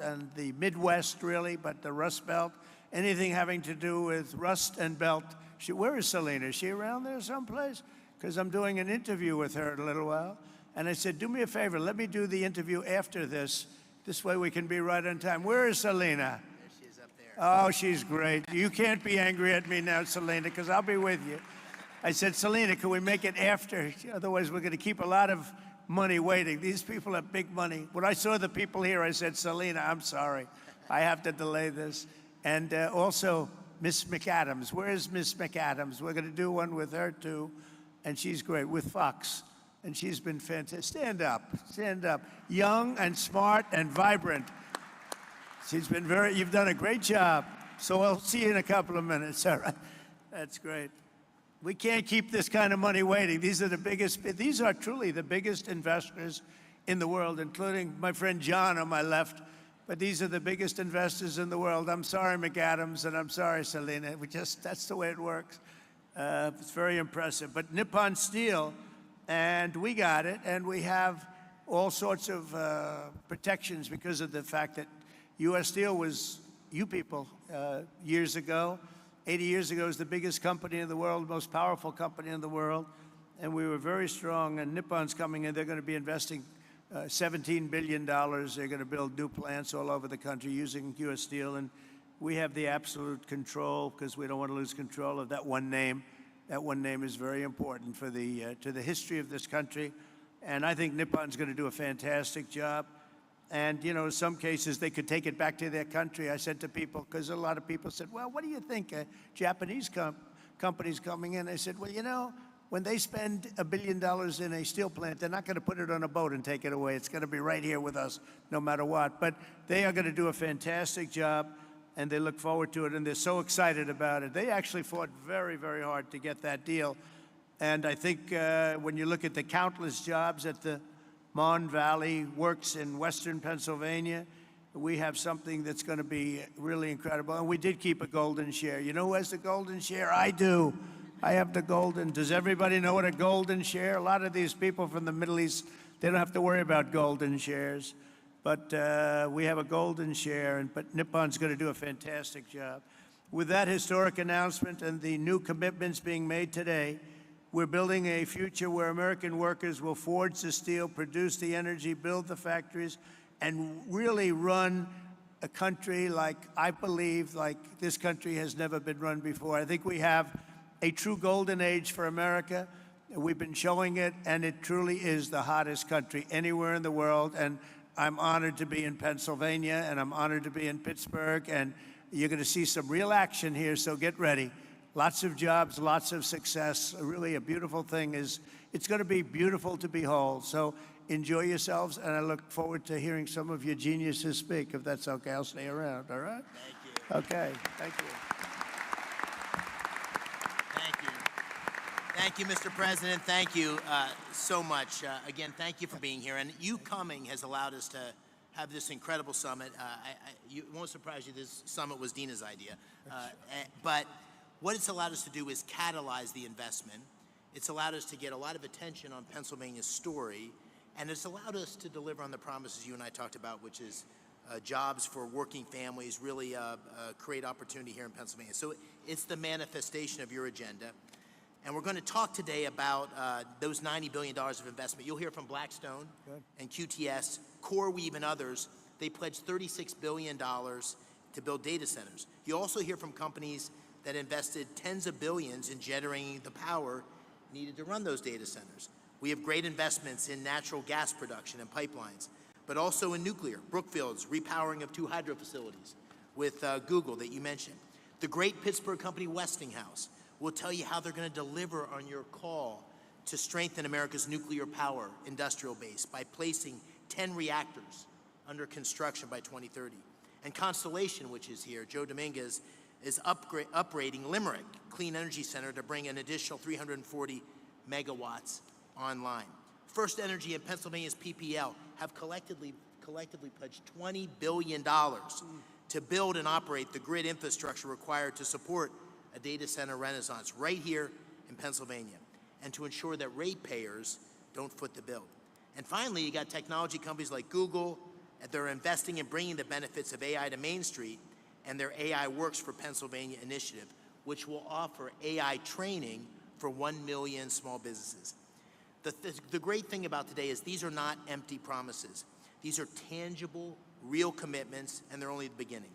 and the Midwest, really, but the Rust Belt, anything having to do with rust and belt. Where is Selena? Is she around there someplace? Because I'm doing an interview with her in a little while. And I said, do me a favor, let me do the interview after this. This way we can be right on time. Where is Selena? There she is up there. Oh, she's great. You can't be angry at me now, Selena, because I'll be with you. I said, Selena, can we make it after? Otherwise, we're going to keep a lot of money waiting. These people have big money. When I saw the people here, I said, Selena, I'm sorry. I have to delay this. And also, Miss McAdams. Where is Miss McAdams? We're going to do one with her, too. And she's great, with Fox. And she's been fantastic. Stand up, stand up. Young and smart and vibrant. She's been you've done a great job. So I'll see you in a couple of minutes, all right? That's great. We can't keep this kind of money waiting. These are truly the biggest investors in the world, including my friend John on my left. But these are the biggest investors in the world. I'm sorry, McAdams, and I'm sorry, Selena. That's the way it works. It's very impressive. But Nippon Steel, and we got it, and we have all sorts of protections because of the fact that U.S. Steel was, you people, years ago, 80 years ago, was the biggest company in the world, most powerful company in the world, and we were very strong, and Nippon's coming in. They're going to be investing $17 billion. They're going to build new plants all over the country using U.S. Steel, and we have the absolute control because we don't want to lose control of that one name. That one name is very important for to the history of this country, and I think Nippon's going to do a fantastic job. And, you know, in some cases, they could take it back to their country. I said to people, because a lot of people said, well, what do you think? Japanese companies coming in. I said, well, you know, when they spend $1 billion in a steel plant, they're not going to put it on a boat and take it away. It's going to be right here with us, no matter what. But they are going to do a fantastic job, and they look forward to it, and they're so excited about it. They actually fought very, very hard to get that deal. And I think when you look at the countless jobs at the Mon Valley Works in Western Pennsylvania, we have something that's going to be really incredible. And we did keep a golden share. You know who has the golden share? I do. I have the golden. Does everybody know what a golden share? A lot of these people from the Middle East, they don't have to worry about golden shares. But we have a golden share, but Nippon's going to do a fantastic job. With that historic announcement and the new commitments being made today, we're building a future where American workers will forge the steel, produce the energy, build the factories, and really run a country like, I believe, like this country has never been run before. I think we have a true golden age for America. We've been showing it, and it truly is the hottest country anywhere in the world. And I'm honored to be in Pennsylvania, and I'm honored to be in Pittsburgh, and you're going to see some real action here, so get ready. Lots of jobs, lots of success. Really a beautiful thing is, it's going to be beautiful to behold. So enjoy yourselves, and I look forward to hearing some of your geniuses speak. If that's okay, I'll stay around, all right? Thank you. Okay, thank you. Thank you. Thank you, Mr. President. Thank you so much. Again, thank you for being here. And you coming has allowed us to have this incredible summit. It won't surprise you, this summit was Dina's idea. But what it's allowed us to do is catalyze the investment. It's allowed us to get a lot of attention on Pennsylvania's story, and it's allowed us to deliver on the promises you and I talked about, which is jobs for working families, really create opportunity here in Pennsylvania. So it's the manifestation of your agenda. And we're going to talk today about those $90 billion of investment. You'll hear from Blackstone and QTS, CoreWeave, and others. They pledged $36 billion to build data centers. You'll also hear from companies that invested tens of billions in generating the power needed to run those data centers. We have great investments in natural gas production and pipelines, but also in nuclear. Brookfield's repowering of 2 hydro facilities with Google that you mentioned. The great Pittsburgh company Westinghouse will tell you how they're going to deliver on your call to strengthen America's nuclear power industrial base by placing 10 reactors under construction by 2030. And Constellation, which is here, Joe Dominguez, is upgrading Limerick Clean Energy Center to bring an additional 340 megawatts online. First Energy and Pennsylvania's PPL have collectively pledged $20 billion to build and operate the grid infrastructure required to support a data center renaissance right here in Pennsylvania, and to ensure that ratepayers don't foot the bill. And finally, you got technology companies like Google, They're investing in bringing the benefits of AI to Main Street and their AI Works for Pennsylvania initiative, which will offer AI training for 1 million small businesses. The great thing about today is these are not empty promises. These are tangible, real commitments, and they're only the beginning.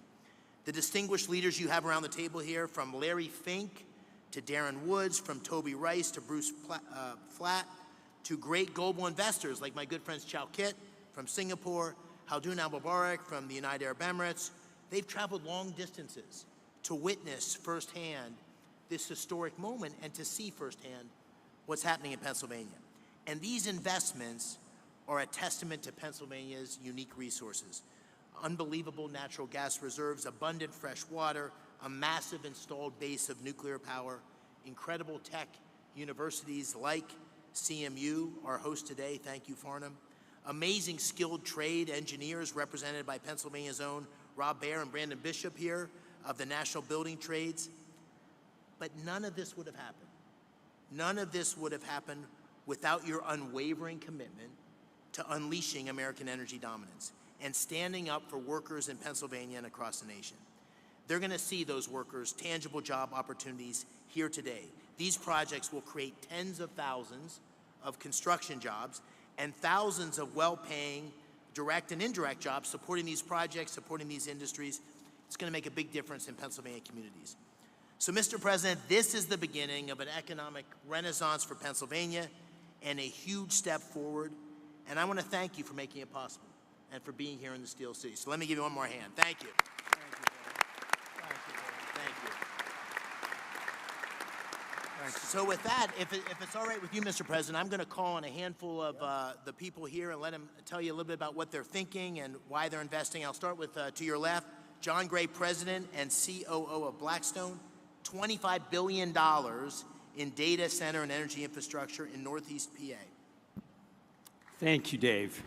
The distinguished leaders you have around the table here, from Larry Fink to Darren Woods, from Toby Rice to Bruce Flatt, to great global investors like my good friends Chow Kit from Singapore, Haldun Al-Mubarak from the United Arab Emirates. They've traveled long distances to witness firsthand this historic moment and to see firsthand what's happening in Pennsylvania. And these investments are a testament to Pennsylvania's unique resources. Unbelievable natural gas reserves, abundant fresh water, a massive installed base of nuclear power, incredible tech universities like CMU, our host today, thank you, Farnham, amazing skilled trade engineers represented by Pennsylvania's own Rob Baer and Brandon Bishop here of the National Building Trades. But none of this would have happened. None of this would have happened without your unwavering commitment to unleashing American energy dominance and standing up for workers in Pennsylvania and across the nation. They're going to see those workers' tangible job opportunities here today. These projects will create tens of thousands of construction jobs and thousands of well-paying direct and indirect jobs supporting these projects, supporting these industries. It's going to make a big difference in Pennsylvania communities. So, Mr. President, this is the beginning of an economic renaissance for Pennsylvania and a huge step forward. And I want to thank you for making it possible and for being here in the Steel City. So let me give you one more hand. Thank you. So with that, if it's all right with you, Mr. President, I'm going to call on a handful of the people here and let them tell you a little bit about what they're thinking and why they're investing. I'll start with, to your left, John Gray, President and COO of Blackstone, $25 billion in data center and energy infrastructure in Northeast PA. Thank you, Dave.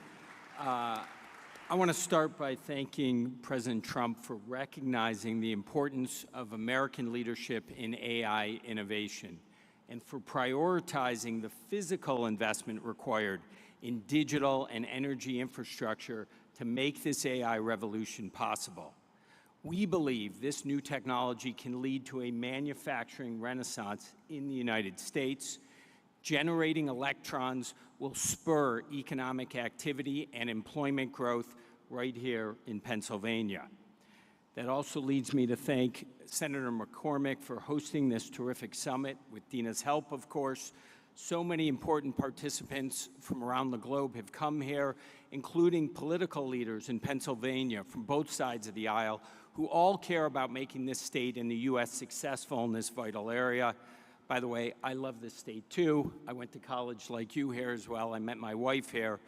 I want to start by thanking President Trump for recognizing the importance of American leadership in AI innovation and for prioritizing the physical investment required in digital and energy infrastructure to make this AI revolution possible. We believe this new technology can lead to a manufacturing renaissance in the United States. Generating electrons will spur economic activity and employment growth right here in Pennsylvania. That also leads me to thank Senator McCormick for hosting this terrific summit, with Dina's help, of course. So many important participants from around the globe have come here, including political leaders in Pennsylvania from both sides of the aisle, who all care about making this state and the U.S. successful in this vital area. By the way, I love this state too. I went to college like you here as well. I met my wife here,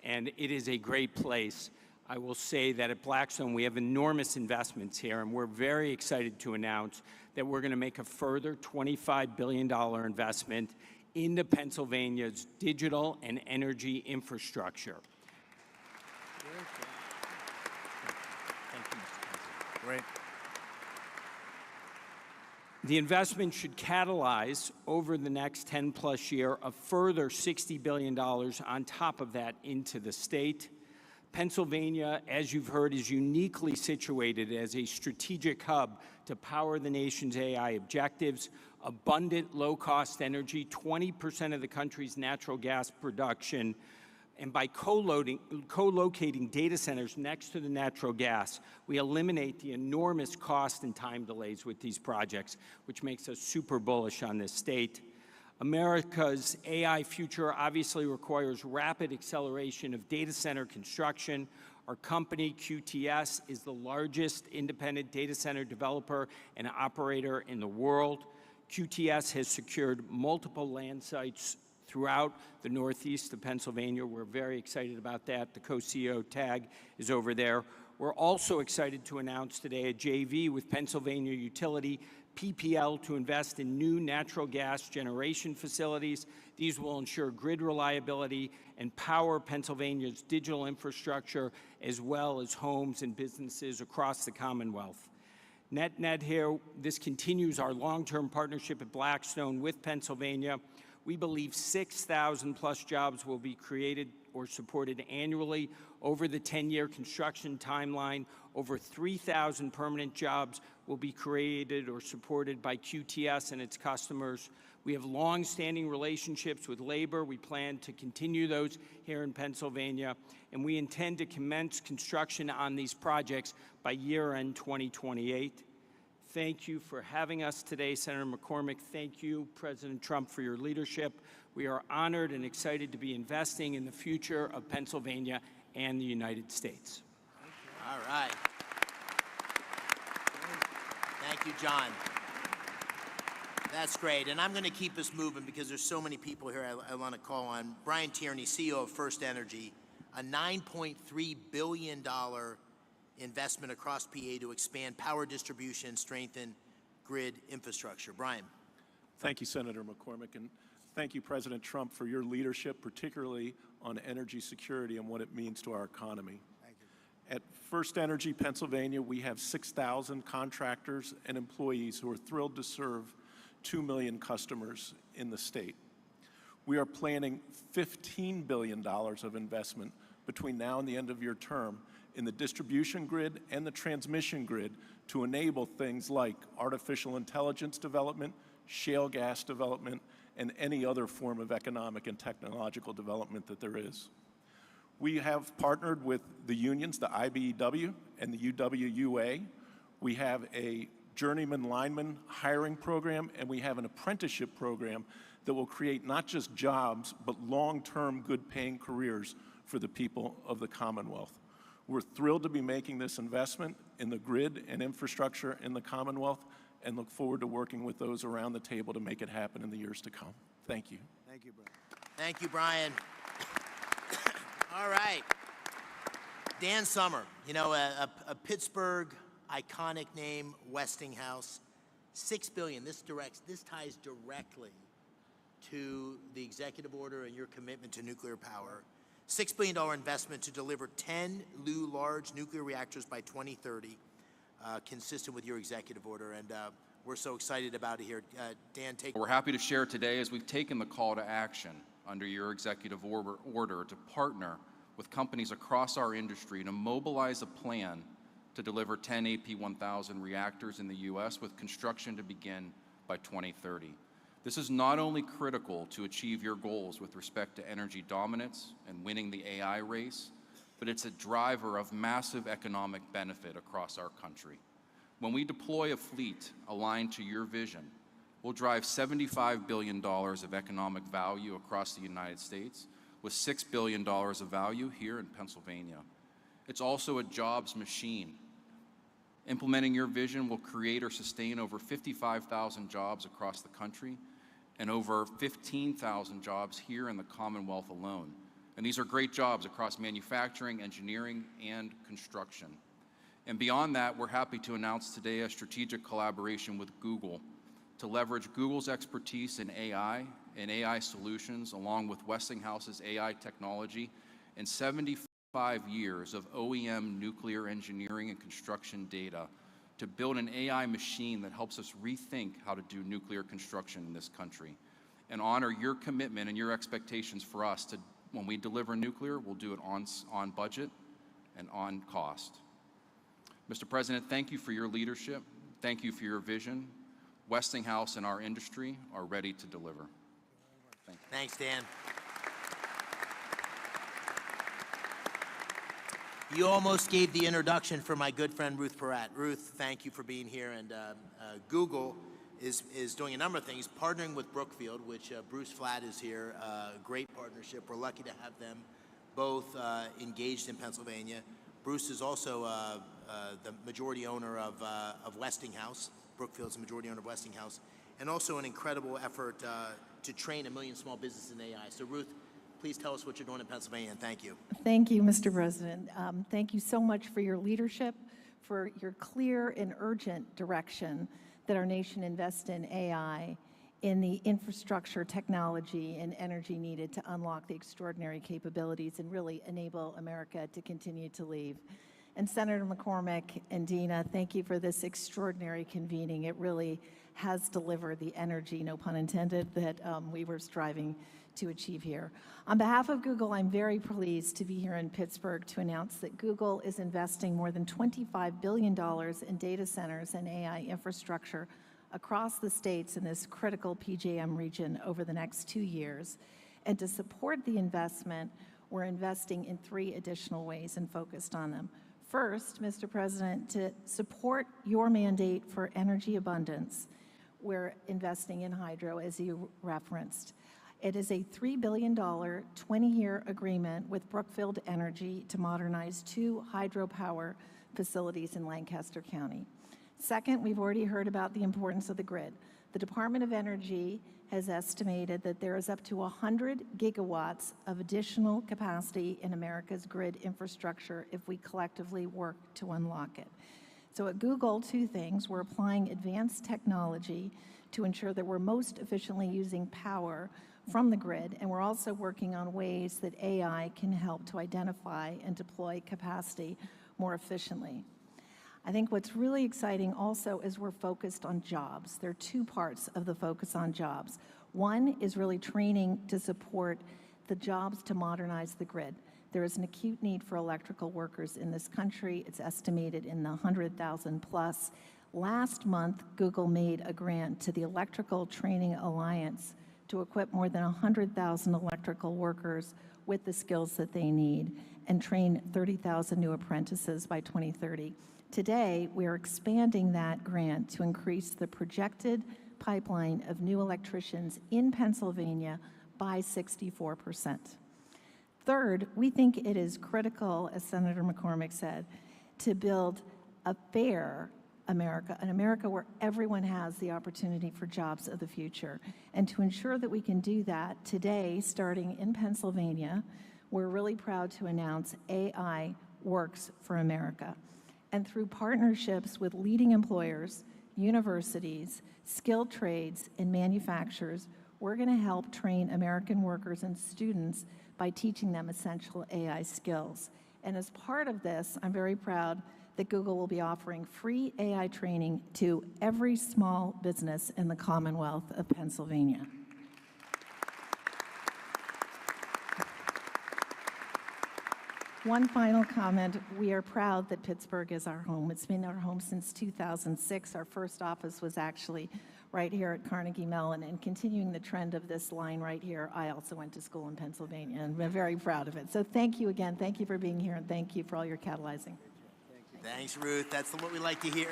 and it is a great place. I will say that at Blackstone, we have enormous investments here, and we're very excited to announce that we're going to make a further $25 billion investment into Pennsylvania's digital and energy infrastructure. Thank you, Mr. President. Great. The investment should catalyze over the next 10-plus year a further $60 billion on top of that into the state. Pennsylvania, as you've heard, is uniquely situated as a strategic hub to power the nation's AI objectives. Abundant, low-cost energy, 20% of the country's natural gas production, and by co-locating data centers next to the natural gas, we eliminate the enormous cost and time delays with these projects, which makes us super bullish on this state. America's AI future obviously requires rapid acceleration of data center construction. Our company, QTS, is the largest independent data center developer and operator in the world. QTS has secured multiple land sites throughout the Northeast of Pennsylvania. We're very excited about that. The co-CEO tag is over there. We're also excited to announce today a JV with Pennsylvania utility PPL to invest in new natural gas generation facilities. These will ensure grid reliability and power Pennsylvania's digital infrastructure, as well as homes and businesses across the Commonwealth. Net here, this continues our long-term partnership at Blackstone with Pennsylvania. We believe 6,000 plus jobs will be created or supported annually. Over the 10-year construction timeline, over 3,000 permanent jobs will be created or supported by QTS and its customers. We have long-standing relationships with labor. We plan to continue those here in Pennsylvania, and we intend to commence construction on these projects by year-end 2028. Thank you for having us today, Senator McCormick. Thank you, President Trump, for your leadership. We are honored and excited to be investing in the future of Pennsylvania and the United States. All right. Thank you, John. That's great. And I'm going to keep us moving because there's so many people here I want to call on. Brian Tierney, CEO of First Energy, a $9.3 billion investment across PA to expand power distribution and strengthen grid infrastructure. Brian. Thank you, Senator McCormick, and thank you, President Trump, for your leadership, particularly on energy security and what it means to our economy. Thank you. At First Energy Pennsylvania, we have 6,000 contractors and employees who are thrilled to serve 2 million customers in the state. We are planning $15 billion of investment between now and the end of your term in the distribution grid and the transmission grid to enable things like artificial intelligence development, shale gas development, and any other form of economic and technological development that there is. We have partnered with the unions, the IBEW and the UWUA. We have a journeyman lineman hiring program, and we have an apprenticeship program that will create not just jobs, but long-term good-paying careers for the people of the Commonwealth. We're thrilled to be making this investment in the grid and infrastructure in the Commonwealth and look forward to working with those around the table to make it happen in the years to come. Thank you. Thank you, Brian. Thank you, Brian. All right. Dan Summer, you know, a Pittsburgh iconic name, Westinghouse. $6 billion. This ties directly to the executive order and your commitment to nuclear power. $6 billion investment to deliver 10 new large nuclear reactors by 2030, consistent with your executive order. And we're so excited about it here. Dan, take it. We're happy to share today as we've taken the call to action under your executive order to partner with companies across our industry to mobilize a plan to deliver 10 AP1000 reactors in the U.S. with construction to begin by 2030. This is not only critical to achieve your goals with respect to energy dominance and winning the AI race, but it's a driver of massive economic benefit across our country. When we deploy a fleet aligned to your vision, we'll drive $75 billion of economic value across the United States, with $6 billion of value here in Pennsylvania. It's also a jobs machine. Implementing your vision will create or sustain over 55,000 jobs across the country and over 15,000 jobs here in the Commonwealth alone. And these are great jobs across manufacturing, engineering, and construction. And beyond that, we're happy to announce today a strategic collaboration with Google to leverage Google's expertise in AI and AI solutions, along with Westinghouse's AI technology and 75 years of OEM nuclear engineering and construction data to build an AI machine that helps us rethink how to do nuclear construction in this country and honor your commitment and your expectations for us to, when we deliver nuclear, we'll do it on budget and on cost. Mr. President, thank you for your leadership. Thank you for your vision. Westinghouse and our industry are ready to deliver. Thank you. Thanks, Dan. You almost gave the introduction for my good friend Ruth Porat. Ruth, thank you for being here. And Google is doing a number of things, partnering with Brookfield, which Bruce Flatt is here. Great partnership. We're lucky to have them both engaged in Pennsylvania. Bruce is also the majority owner of Westinghouse. Brookfield's the majority owner of Westinghouse, and also an incredible effort to train 1 million small businesses in AI. So Ruth, please tell us what you're doing in Pennsylvania, and thank you. Thank you, Mr. President. Thank you so much for your leadership, for your clear and urgent direction that our nation invests in AI, in the infrastructure, technology, and energy needed to unlock the extraordinary capabilities and really enable America to continue to lead. And Senator McCormick and Dina, thank you for this extraordinary convening. It really has delivered the energy, no pun intended, that we were striving to achieve here. On behalf of Google, I'm very pleased to be here in Pittsburgh to announce that Google is investing more than $25 billion in data centers and AI infrastructure across the states in this critical PJM region over the next 2 years. And to support the investment, we're investing in 3 additional ways and focused on them. First, Mr. President, to support your mandate for energy abundance, we're investing in hydro, as you referenced. It is a $3 billion, 20-year agreement with Brookfield Energy to modernize 2 hydropower facilities in Lancaster County. Second, we've already heard about the importance of the grid. The Department of Energy has estimated that there is up to 100 gigawatts of additional capacity in America's grid infrastructure if we collectively work to unlock it. So at Google, 2 things. We're applying advanced technology to ensure that we're most efficiently using power from the grid, and we're also working on ways that AI can help to identify and deploy capacity more efficiently. I think what's really exciting also is we're focused on jobs. There are 2 parts of the focus on jobs. One is really training to support the jobs to modernize the grid. There is an acute need for electrical workers in this country. It's estimated in the 100,000 plus. Last month, Google made a grant to the Electrical Training Alliance to equip more than 100,000 electrical workers with the skills that they need and train 30,000 new apprentices by 2030. Today, we are expanding that grant to increase the projected pipeline of new electricians in Pennsylvania by 64%. Third, we think it is critical, as Senator McCormick said, to build a fair America, an America where everyone has the opportunity for jobs of the future. And to ensure that we can do that, today, starting in Pennsylvania, we're really proud to announce AI Works for America. And through partnerships with leading employers, universities, skilled trades, and manufacturers, we're going to help train American workers and students by teaching them essential AI skills. And as part of this, I'm very proud that Google will be offering free AI training to every small business in the Commonwealth of Pennsylvania. One final comment. We are proud that Pittsburgh is our home. It's been our home since 2006. Our first office was actually right here at Carnegie Mellon, and continuing the trend of this line right here, I also went to school in Pennsylvania, and we're very proud of it. So thank you again. Thank you for being here, and thank you for all your catalyzing. Thanks, Ruth. That's what we like to hear.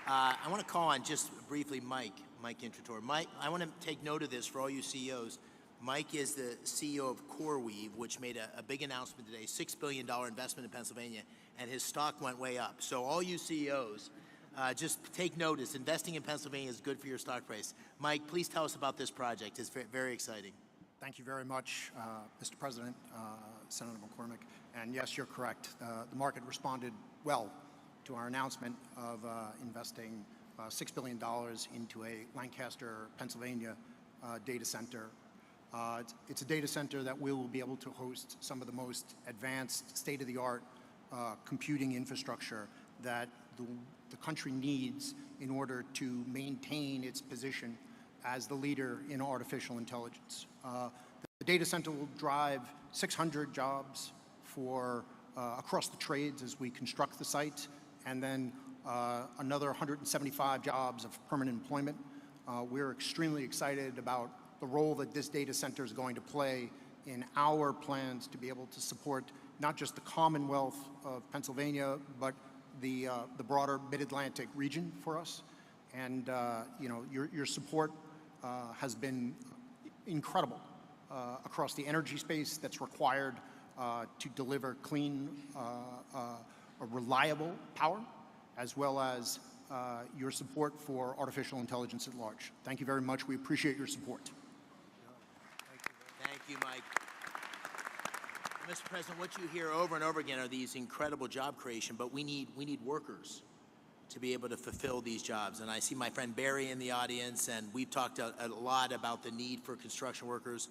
I want to call on just briefly Mike Intrator. Mike, I want to take note of this for all you CEOs. Mike is the CEO of CoreWeave, which made a big announcement today, $6 billion investment in Pennsylvania, and his stock went way up. So all you CEOs, just take notice. Investing in Pennsylvania is good for your stock price. Mike, please tell us about this project. It's very exciting. Thank you very much, Mr. President, Senator McCormick. And yes, you're correct. The market responded well to our announcement of investing $6 billion into a Lancaster, Pennsylvania data center. It's a data center that will be able to host some of the most advanced, state-of-the-art computing infrastructure that the country needs in order to maintain its position as the leader in artificial intelligence. The data center will drive 600 jobs for across the trades as we construct the site, and then another 175 jobs of permanent employment. We're extremely excited about the role that this data center is going to play in our plans to be able to support not just the Commonwealth of Pennsylvania, but the broader Mid-Atlantic region for us. And you know, your support has been incredible across the energy space that's required to deliver clean, reliable power, as well as your support for artificial intelligence at large. Thank you very much. We appreciate your support. Thank you, Mike. Mr. President, what you hear over and over again are these incredible job creation, but we need workers to be able to fulfill these jobs. And I see my friend Barry in the audience, and we've talked a lot about the need for construction workers.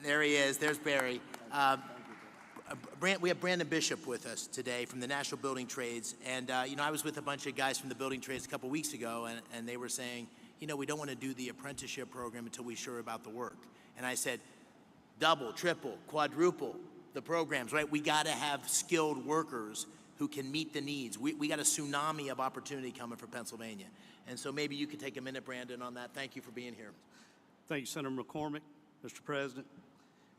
There he is. There's Barry. We have Brandon Bishop with us today from the National Building Trades. And, you know, I was with a bunch of guys from the building trades a couple weeks ago, and they were saying, you know, we don't want to do the apprenticeship program until we're sure about the work. And I said, double, triple, quadruple the programs, right? We got to have skilled workers who can meet the needs. We got a tsunami of opportunity coming for Pennsylvania. And so maybe you could take a minute, Brandon, on that. Thank you for being here. Thank you, Senator McCormick. Mr. President,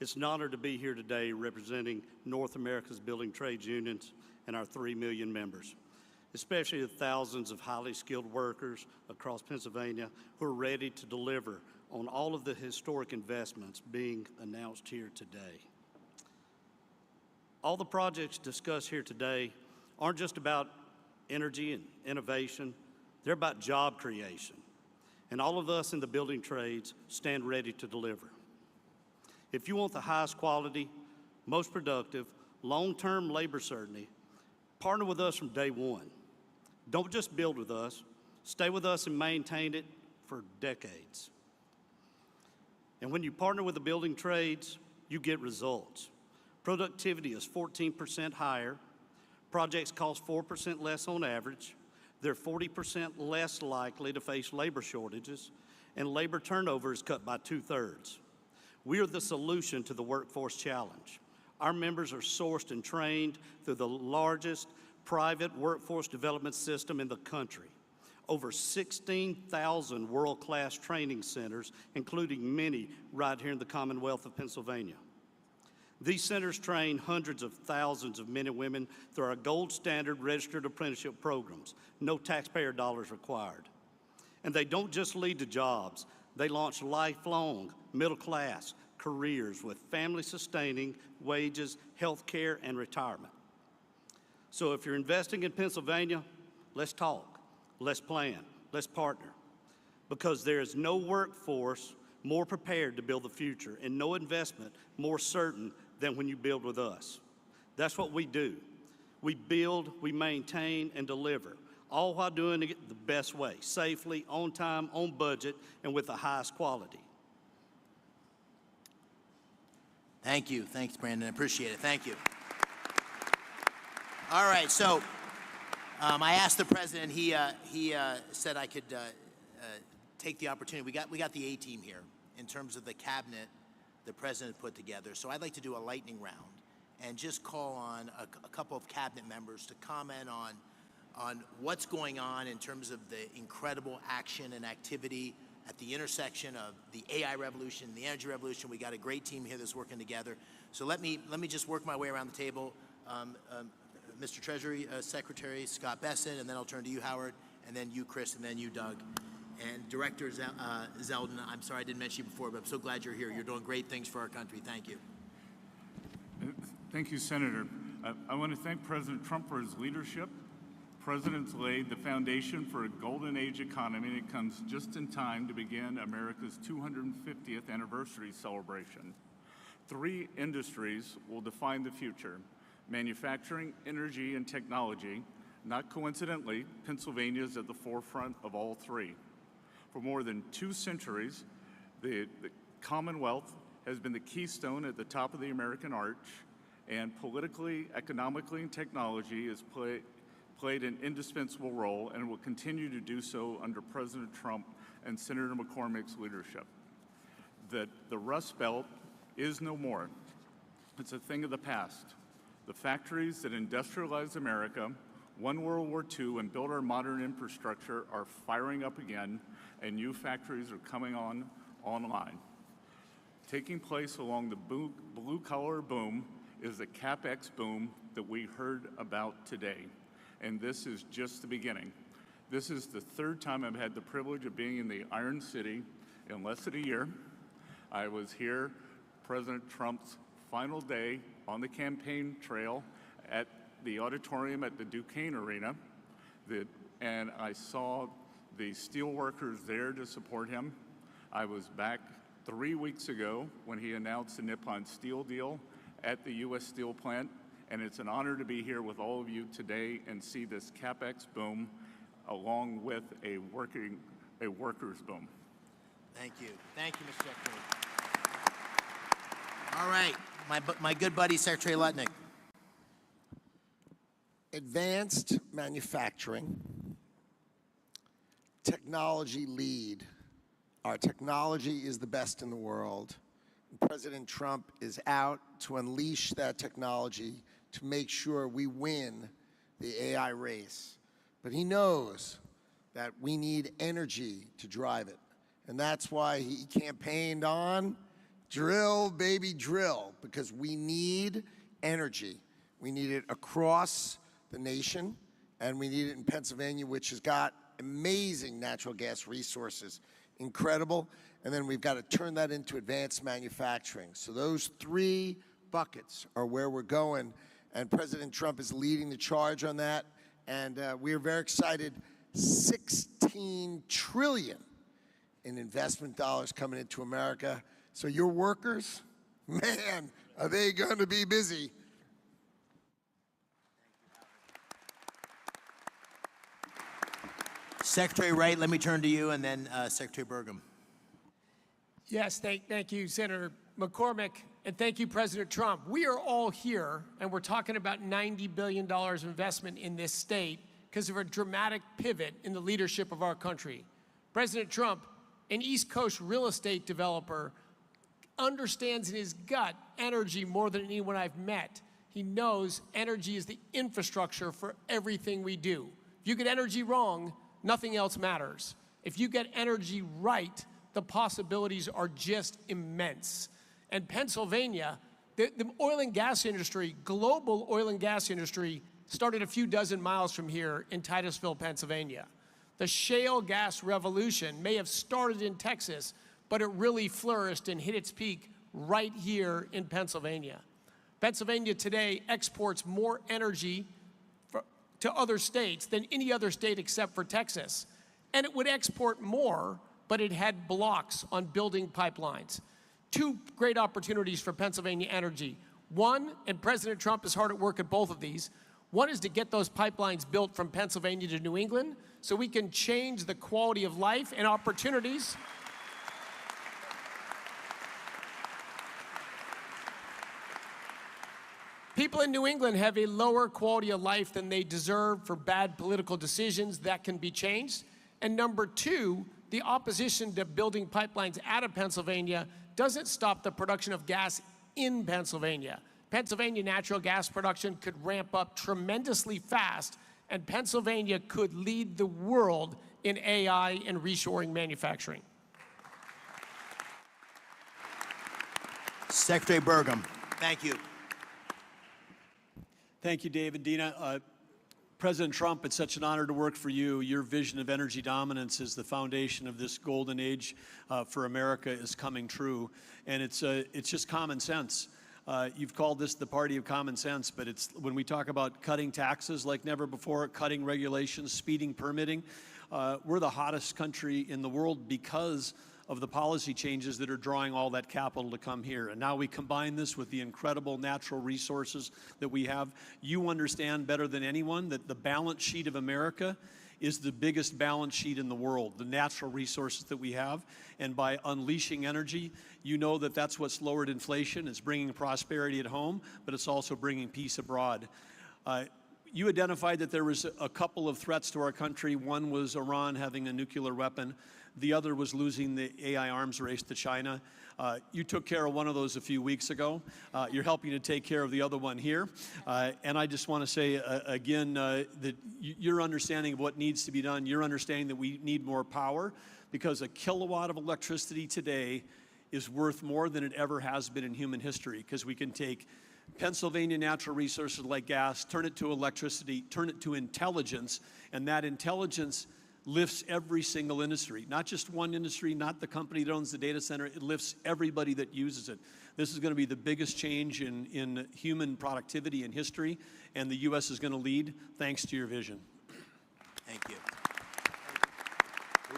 it's an honor to be here today representing North America's building trades unions and our 3 million members, especially the thousands of highly skilled workers across Pennsylvania who are ready to deliver on all of the historic investments being announced here today. All the projects discussed here today aren't just about energy and innovation, they're about job creation. And all of us in the building trades stand ready to deliver. If you want the highest quality, most productive, long-term labor certainty, partner with us from day one. Don't just build with us, stay with us and maintain it for decades. And when you partner with the building trades, you get results. Productivity is 14% higher, projects cost 4% less on average, they're 40% less likely to face labor shortages, and labor turnover is cut by 2/3. We are the solution to the workforce challenge. Our members are sourced and trained through the largest private workforce development system in the country. Over 16,000 world-class training centers, including many right here in the Commonwealth of Pennsylvania. These centers train hundreds of thousands of men and women through our gold standard registered apprenticeship programs, no taxpayer dollars required. And they don't just lead to jobs, they launch lifelong middle-class careers with family-sustaining wages, health care, and retirement. So if you're investing in Pennsylvania, let's talk, let's plan, let's partner. Because there is no workforce more prepared to build the future and no investment more certain than when you build with us. That's what we do. We build, we maintain, and deliver, all while doing it the best way, safely, on time, on budget, and with the highest quality. Thank you. Thanks, Brandon. I appreciate it. Thank you. All right, so I asked the president. He said I could take the opportunity. We got the A-team here in terms of the cabinet the president put together. So I'd like to do a lightning round and just call on a couple of cabinet members to comment on what's going on in terms of the incredible action and activity at the intersection of the AI revolution, the energy revolution. We got a great team here that's working together. So let me just work my way around the table. Mr. Treasury Secretary Scott Bessent, and then I'll turn to you, Howard, and then you, Chris, and then you, Doug. And Director Zeldin, I'm sorry I didn't mention you before, but I'm so glad you're here. You're doing great things for our country. Thank you. Thank you, Senator. I want to thank President Trump for his leadership. The President's laid the foundation for a golden age economy, and it comes just in time to begin America's 250th anniversary celebration. 3 industries will define the future: manufacturing, energy, and technology. Not coincidentally, Pennsylvania is at the forefront of all 3. For more than 2 centuries, the Commonwealth has been the keystone at the top of the American arch, and politically, economically, and technology has played an indispensable role and will continue to do so under President Trump and Senator McCormick's leadership. The Rust Belt is no more. It's a thing of the past. The factories that industrialized America, won World War II, and built our modern infrastructure are firing up again, and new factories are coming online. Taking place along the blue-collar boom is the CapEx boom that we heard about today, and this is just the beginning. This is the 3rd time I've had the privilege of being in the Iron City in less than a year. I was here President Trump's final day on the campaign trail at the auditorium at the Duquesne Arena, and I saw the steel workers there to support him. I was back 3 weeks ago when he announced the Nippon Steel deal at the U.S. Steel plant, and it's an honor to be here with all of you today and see this CapEx boom along with a workers boom. Thank you. Thank you, Mr. Secretary. All right, my good buddy, Secretary Lutnick. Advanced manufacturing technology lead. Our technology is the best in the world. President Trump is out to unleash that technology to make sure we win the AI race. But he knows that we need energy to drive it. And that's why he campaigned on drill, baby, drill, because we need energy. We need it across the nation, and we need it in Pennsylvania, which has got amazing natural gas resources, incredible. And then we've got to turn that into advanced manufacturing. So those three buckets are where we're going, and President Trump is leading the charge on that. And we are very excited. $16 trillion in investment dollars coming into America. So your workers, man, are they going to be busy? Secretary Wright, let me turn to you, and then Secretary Burgum. Yes, thank you, Senator McCormick, and thank you, President Trump. We are all here, and we're talking about $90 billion of investment in this state because of a dramatic pivot in the leadership of our country. President Trump, an East Coast real estate developer, understands in his gut energy more than anyone I've met. He knows energy is the infrastructure for everything we do. If you get energy wrong, nothing else matters. If you get energy right, the possibilities are just immense. And Pennsylvania, the oil and gas industry, global oil and gas industry, started a few dozen miles from here in Titusville, Pennsylvania. The shale gas revolution may have started in Texas, but it really flourished and hit its peak right here in Pennsylvania. Pennsylvania today exports more energy to other states than any other state except for Texas. And it would export more, but it had blocks on building pipelines. Two great opportunities for Pennsylvania energy. One, and President Trump is hard at work at both of these, one is to get those pipelines built from Pennsylvania to New England so we can change the quality of life and opportunities. People in New England have a lower quality of life than they deserve for bad political decisions. That can be changed. And number two, the opposition to building pipelines out of Pennsylvania doesn't stop the production of gas in Pennsylvania. Pennsylvania natural gas production could ramp up tremendously fast, and Pennsylvania could lead the world in AI and reshoring manufacturing. Secretary Burgum, thank you. Thank you, Dave and Dina. President Trump, it's such an honor to work for you. Your vision of energy dominance is the foundation of this golden age for America is coming true. And it's just common sense. You've called this the party of common sense, but it's when we talk about cutting taxes like never before, cutting regulations, speeding permitting, we're the hottest country in the world because of the policy changes that are drawing all that capital to come here. And now we combine this with the incredible natural resources that we have. You understand better than anyone that the balance sheet of America is the biggest balance sheet in the world, the natural resources that we have. And by unleashing energy, you know that that's what's lowered inflation. It's bringing prosperity at home, but it's also bringing peace abroad. You identified that there was a couple of threats to our country. One was Iran having a nuclear weapon. The other was losing the AI arms race to China. You took care of one of those a few weeks ago. You're helping to take care of the other one here. And I just want to say again that your understanding of what needs to be done, your understanding that we need more power, because a kilowatt of electricity today is worth more than it ever has been in human history, because we can take Pennsylvania natural resources like gas, turn it to electricity, turn it to intelligence, and that intelligence lifts every single industry, not just one industry, not the company that owns the data center. It lifts everybody that uses it. This is going to be the biggest change in human productivity in history, and the U.S. is going to lead thanks to your vision. Thank you.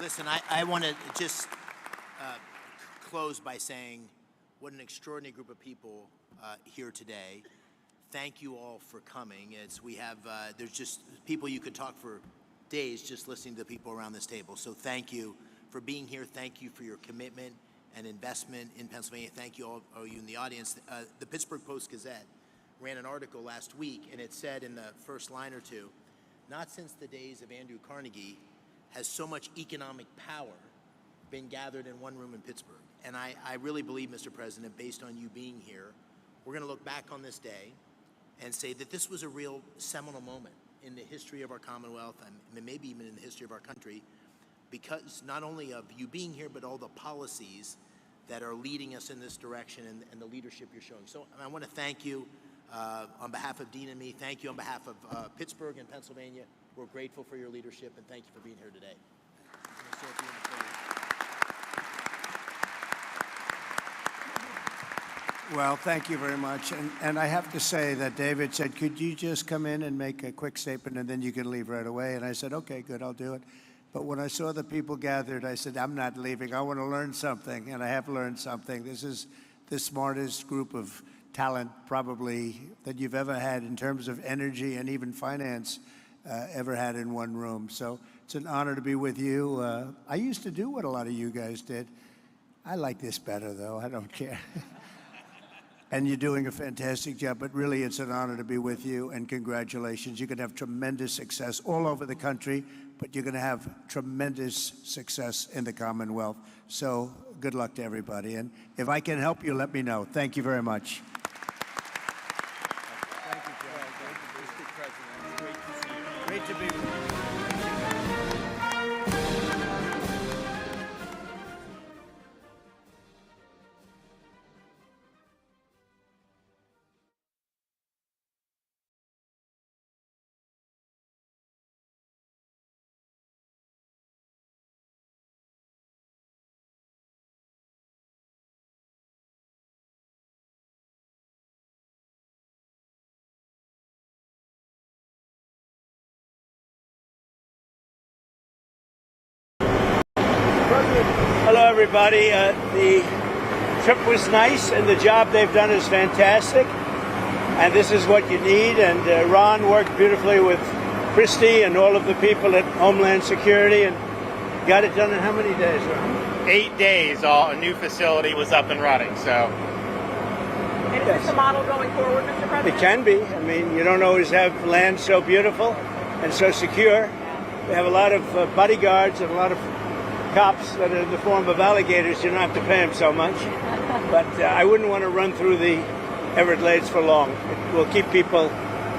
Listen, I want to just close by saying what an extraordinary group of people here today. Thank you all for coming. There's just people you could talk for days just listening to the people around this table. So thank you for being here. Thank you for your commitment and investment in Pennsylvania. Thank you all you in the audience. The Pittsburgh Post-Gazette ran an article last week, and it said in the first line or two, not since the days of Andrew Carnegie has so much economic power been gathered in one room in Pittsburgh. And I really believe, Mr. President, based on you being here, we're going to look back on this day and say that this was a real seminal moment in the history of our Commonwealth, and maybe even in the history of our country, because not only of you being here, but all the policies that are leading us in this direction and the leadership you're showing. So I want to thank you on behalf of Dean and me. Thank you on behalf of Pittsburgh and Pennsylvania. We're grateful for your leadership, and thank you for being here today. Well, thank you very much. And I have to say that David said, could you just come in and make a quick statement and then you can leave right away? And I said, okay, good, I'll do it. But when I saw the people gathered, I said, I'm not leaving. I want to learn something, and I have learned something. This is the smartest group of talent probably that you've ever had in terms of energy and even finance ever had in one room. So it's an honor to be with you. I used to do what a lot of you guys did. I like this better, though. I don't care. And you're doing a fantastic job, but really it's an honor to be with you, and congratulations. You're going to have tremendous success all over the country, but you're going to have tremendous success in the Commonwealth. So good luck to everybody. And if I can help you, let me know. Thank you very much. Thank you, Joe. Great to be with you. Hello, everybody. The trip was nice, and the job they've done is fantastic. And this is what you need. And Ron worked beautifully with Christie and all of the people at Homeland Security, and got it done in how many days, Ron? 8 days. A new facility was up and running. So. And is this the model going forward, Mr. President? It can be. I mean, you don't always have land so beautiful and so secure. We have a lot of bodyguards and a lot of cops that are in the form of alligators. You don't have to pay them so much. But I wouldn't want to run through the Everglades for long. It will keep people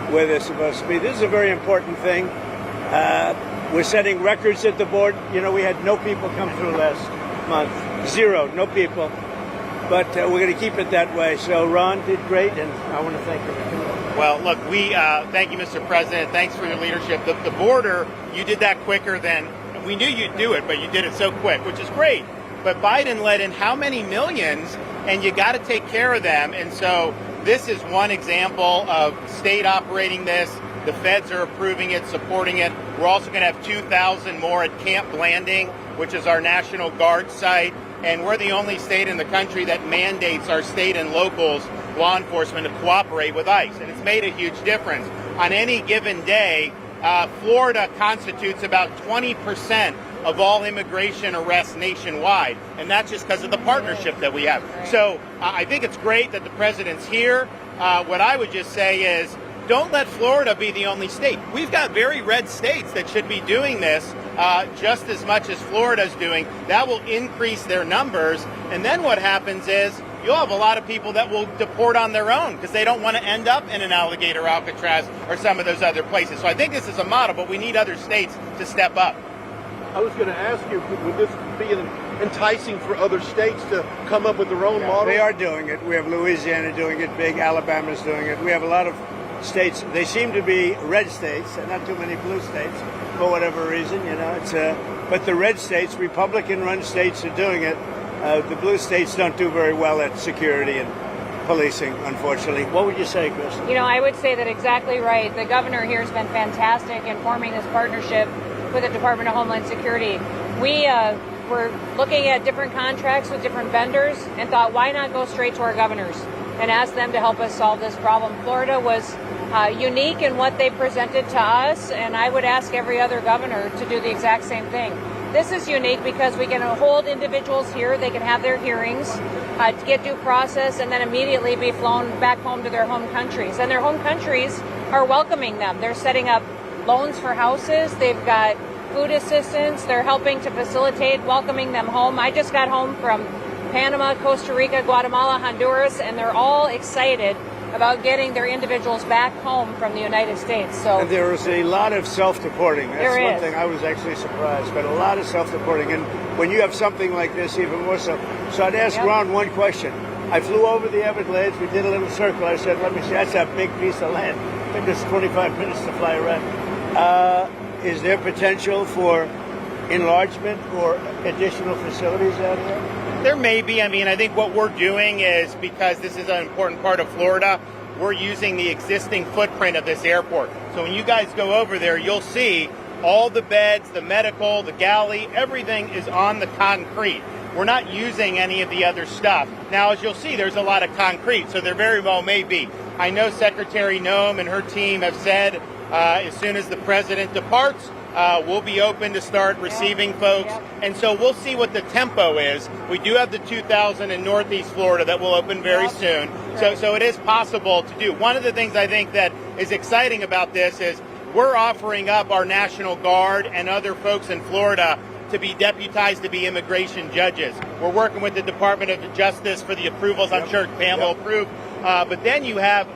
where they're supposed to be. This is a very important thing. We're setting records at the board. You know, we had no people come through last month. Zero, no people. But we're going to keep it that way. So Ron did great, and I want to thank you. Well, look, we thank you, Mr. President. Thanks for your leadership. The border, you did that quicker than we knew you'd do it, but you did it so quick, which is great. But Biden let in how many millions, and you got to take care of them. And so this is one example of state operating this. The feds are approving it, supporting it. We're also going to have 2,000 more at Camp Blanding, which is our National Guard site. And we're the only state in the country that mandates our state and locals, law enforcement, to cooperate with ICE. And it's made a huge difference. On any given day, Florida constitutes about 20% of all immigration arrests nationwide, and that's just because of the partnership that we have. So I think it's great that the president's here. What I would just say is, don't let Florida be the only state. We've got very red states that should be doing this just as much as Florida's doing. That will increase their numbers, and then what happens is you'll have a lot of people that will deport on their own because they don't want to end up in an Alligator, Alcatraz, or some of those other places. So I think this is a model, but we need other states to step up. I was going to ask you, would this be enticing for other states to come up with their own model? They are doing it. We have Louisiana doing it big. Alabama's doing it. We have a lot of states. They seem to be red states and not too many blue states for whatever reason. You know, it's but the red states, Republican-run states, are doing it. The blue states don't do very well at security and policing, unfortunately. What would you say, Chris? You know, I would say that exactly right. The governor here has been fantastic in forming this partnership with the Department of Homeland Security. We were looking at different contracts with different vendors and thought, why not go straight to our governors and ask them to help us solve this problem? Florida was unique in what they presented to us, and I would ask every other governor to do the exact same thing. This is unique because we can hold individuals here, they can have their hearings, get due process, and then immediately be flown back home to their home countries. And their home countries are welcoming them. They're setting up loans for houses. They've got food assistance. They're helping to facilitate welcoming them home. I just got home from Panama, Costa Rica, Guatemala, Honduras, and they're all excited about getting their individuals back home from the United States. So And there was a lot of self-deporting. That's There one is. thing I was actually surprised, but a lot of self-deporting. And when you have something like this, even more so. So I'd ask Ron one question. I flew over the Everglades. We did a little circle. I said, let me see. That's a big piece of land. It took us 25 minutes to fly around. Is there potential for enlargement or additional facilities out here? There may be. I mean, I think what we're doing is, because this is an important part of Florida, we're using the existing footprint of this airport. So when you guys go over there, you'll see all the beds, the medical, the galley, everything is on the concrete. We're not using any of the other stuff. Now, as you'll see, there's a lot of concrete, so there very well may be. I know Secretary Noem and her team have said as soon as the president departs, we'll be open to start receiving folks. And so we'll see what the tempo is. We do have the 2,000 in Northeast Florida that will open very soon. So it is possible to do. One of the things I think that is exciting about this is we're offering up our National Guard and other folks in Florida to be deputized to be immigration judges. We're working with the Department of Justice for the approvals. I'm sure Pam will approve. But then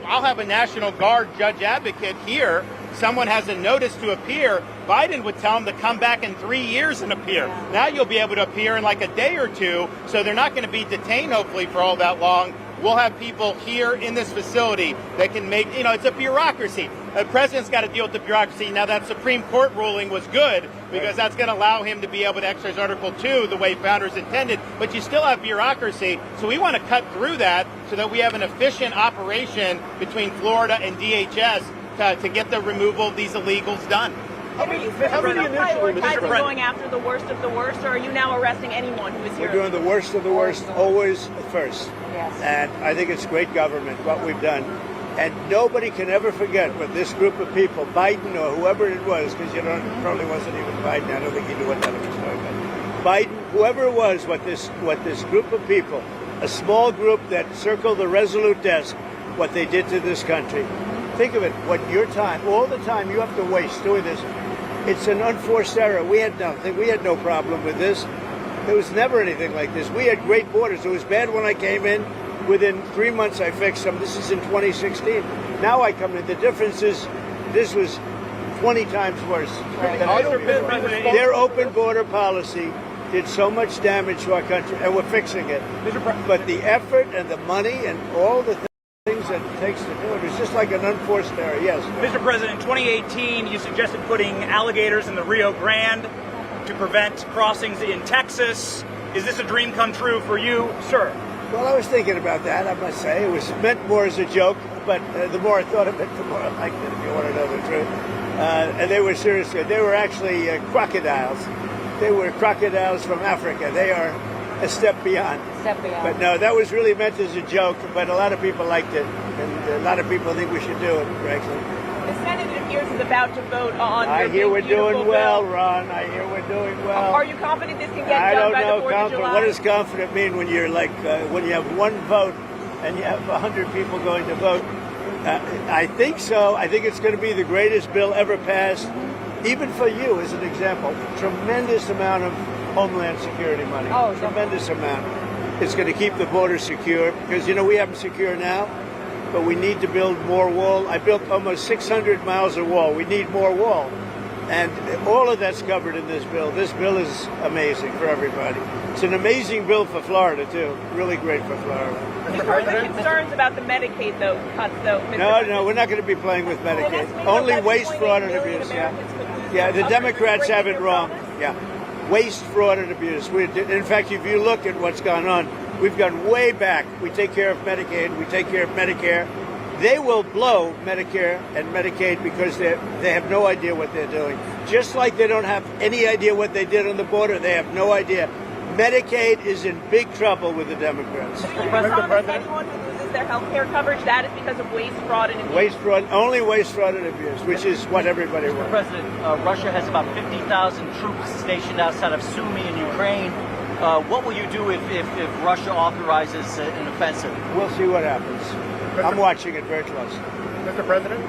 I'll have a National Guard judge advocate here. Someone has a notice to appear. Biden would tell them to come back in 3 years and appear. Now you'll be able to appear in like a day or two, so they're not going to be detained hopefully for all that long. We'll have people here in this facility that can make, it's a bureaucracy. The president's got to deal with the bureaucracy. Now that Supreme Court ruling was good because that's going to allow him to be able to exercise Article 2 the way founders intended, but you still have bureaucracy. So we want to cut through that so that we have an efficient operation between Florida and DHS to get the removal of these illegals done. Are you prioritizing going after the worst of the worst, or are you now arresting anyone who is here? We're doing the worst of the worst, always first. Yes. And I think it's great government, what we've done. And nobody can ever forget what this group of people, Biden or whoever it was, because probably wasn't even Biden. I don't think he knew what that was talking about. Biden, whoever it was, what this group of people, a small group that circled the Resolute desk, what they did to this country. Think of it, all the time you have to waste doing this. It's an unforced error. We had nothing. We had no problem with this. There was never anything like this. We had great borders. It was bad when I came in. Within 3 months, I fixed them. This is in 2016. Now I come in. The difference is this was 20 times worse. Their open border policy did so much damage to our country, and we're fixing it. But the effort and the money and all the things that it takes to do it is just like an unforced error. Yes. Mr. President, in 2018, you suggested putting alligators in the Rio Grande to prevent crossings in Texas. Is this a dream come true for you, sir? Well, I was thinking about that, I must say. It was meant more as a joke, but the more I thought of it, the more I liked it, if you want to know the truth. And they were serious. They were actually crocodiles. They were crocodiles from Africa. They are a step beyond. But no, that was really meant as a joke, but a lot of people liked it, and a lot of people think we should do it, frankly. The Senate, it appears, is about to vote on I your hear we're big, beautiful doing well, bill. Ron. I hear we're doing well. Are you confident this can get I done don't by know, the 4th of confident. July? What does confident mean when you're like, when you have one vote and you have 100 people going to vote? I think so. I think it's going to be the greatest bill ever passed. Even for you, as an example, tremendous amount of Homeland Security money. Oh, tremendous amount. It's going to keep the border secure because, we have them secure now, but we need to build more wall. I built almost 600 miles of wall. We need more wall. And all of that's covered in this bill. This bill is amazing for everybody. It's an amazing bill for Florida, too. Really great for Florida. Are there concerns about the Medicaid cuts, though? No, we're not going to be be with Medicaid. Only waste, fraud, and abuse. Yeah, the Democrats have it wrong. Yeah, waste, fraud, and abuse. In fact, if you look at what's gone on, we've gone way back. We take care of Medicaid. We take care of Medicare. They will blow Medicare and Medicaid because they have no idea what they're doing. Just like they don't have any idea what they did on the border, they have no idea. Medicaid is in big trouble with the Democrats. Anyone who loses their health care coverage, that is because of waste, fraud, and abuse. Waste, fraud, only waste, fraud, and abuse, which is what everybody wants. Mr. President, Russia has about 50,000 troops stationed outside of Sumy in Ukraine. What will you do if Russia authorizes an offensive? We'll see what happens. I'm watching it very closely. Mr. President?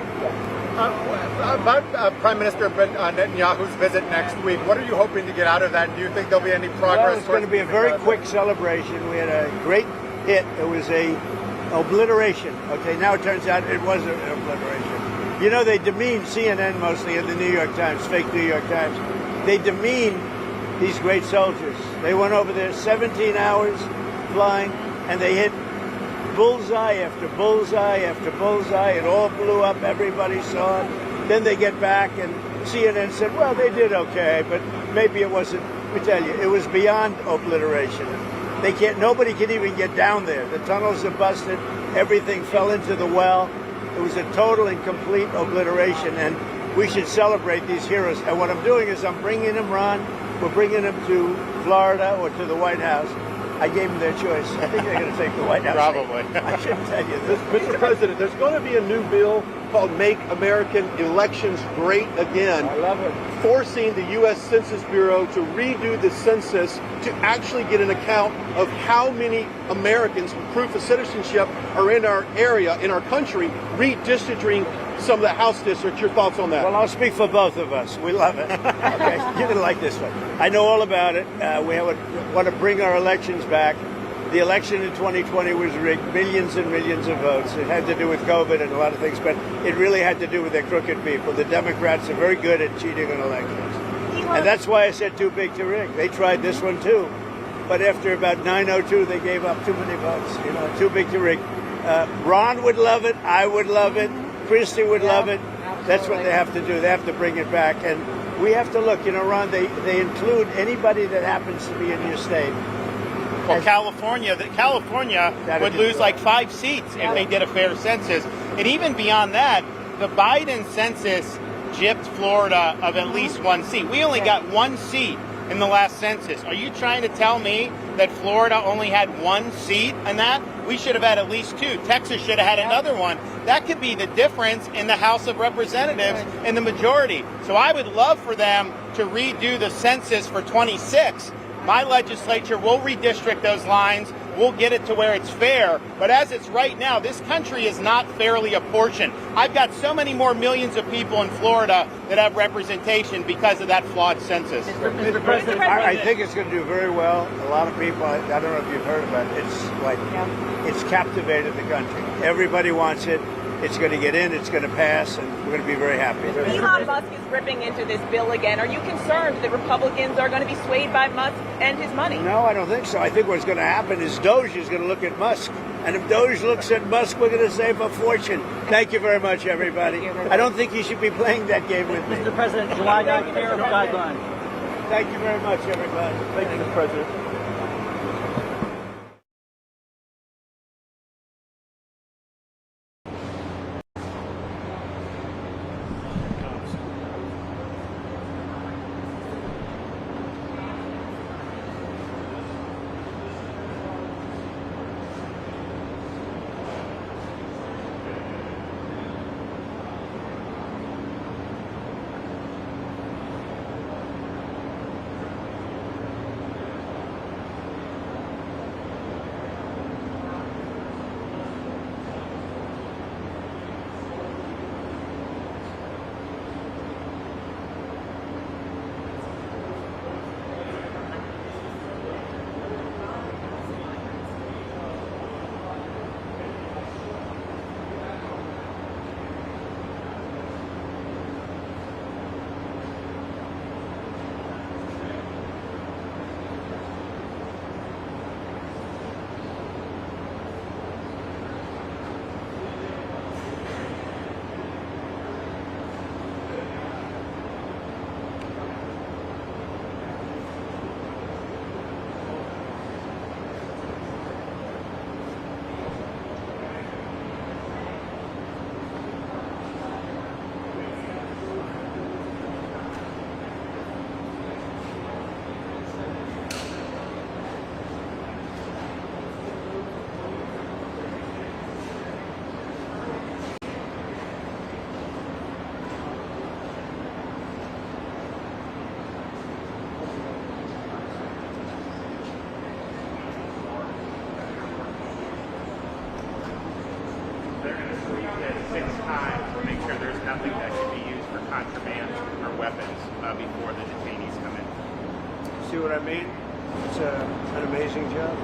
About Prime Minister Netanyahu's visit next week, what are you hoping to get out of that? Do you think there'll be any progress? Well, it's going to be a very quick celebration. We had a great hit. It was a obliteration. Okay, now it turns out it was an obliteration. You know, they demean CNN mostly in the New York Times, fake New York Times. They demean these great soldiers. They went over there 17 hours flying, and they hit bullseye after bullseye after bullseye. It all blew up. Everybody saw it. Then they get back, and CNN said, well, they did okay, but maybe it wasn't. Let me tell you, it was beyond obliteration. They can't. Nobody can even get down there. The tunnels are busted. Everything fell into the well. It was a total and complete obliteration, and we should celebrate these heroes. And what I'm doing is I'm bringing them, Ron. We're bringing them to Florida or to the White House. I gave them their choice. I think they're going to take the White House. Probably. I shouldn't tell you this. Mr. President, there's going to be a new bill called Make American Elections Great Again. I love it. Forcing the U.S. Census Bureau to redo the census to actually get an account of how many Americans with proof of citizenship are in our area, in our country, redistricting some of the House districts. Your thoughts on that? Well, I'll speak for both of us. We love it. Okay, you're going to like this one. I know all about it. We want to bring our elections back. The election in 2020 was rigged, millions and millions of votes. It had to do with COVID and a lot of things, but it really had to do with their crooked people. The Democrats are very good at cheating on elections. And that's why I said too big to rig. They tried this one too. But after about 9:02, they gave up too many votes. You know, too big to rig. Ron would love it. I would love it. Christie would love it. That's what they have to do. They have to bring it back. And we have to look, you know, Ron, they include anybody that happens to be in your state. Well, California would lose like 5 seats if they did a fair census. And even beyond that, the Biden census gypped Florida of at least 1 seat. We only got 1 seat in the last census. Are you trying to tell me that Florida only had 1 seat in that? We should have had at least 2. Texas should have had another one. That could be the difference in the House of Representatives in the majority. So I would love for them to redo the census for 26. My legislature will redistrict those lines. We'll get it to where it's fair. But as it's right now, this country is not fairly apportioned. I've got so many more millions of people in Florida that have representation because of that flawed census. Mr. President, I think it's going to do very well. A lot of people, I don't know if you've heard about it, it's captivated the country. Everybody wants it. It's going to get in, it's going to pass, and we're going to be very happy. Elon Musk is ripping into this bill again. Are you concerned that Republicans are going to be swayed by Musk and his money? No, I don't think so. I think what's going to happen is Doge is going to look at Musk. And if Doge looks at Musk, we're going to save a fortune. Thank you very much, everybody. I don't think you should be playing that game with me. Mr. President, July 9th tariff guideline. Thank you very much, everybody. Thank you, Mr. President. contraband or weapons before the detainees come in. See what I mean? It's an amazing job.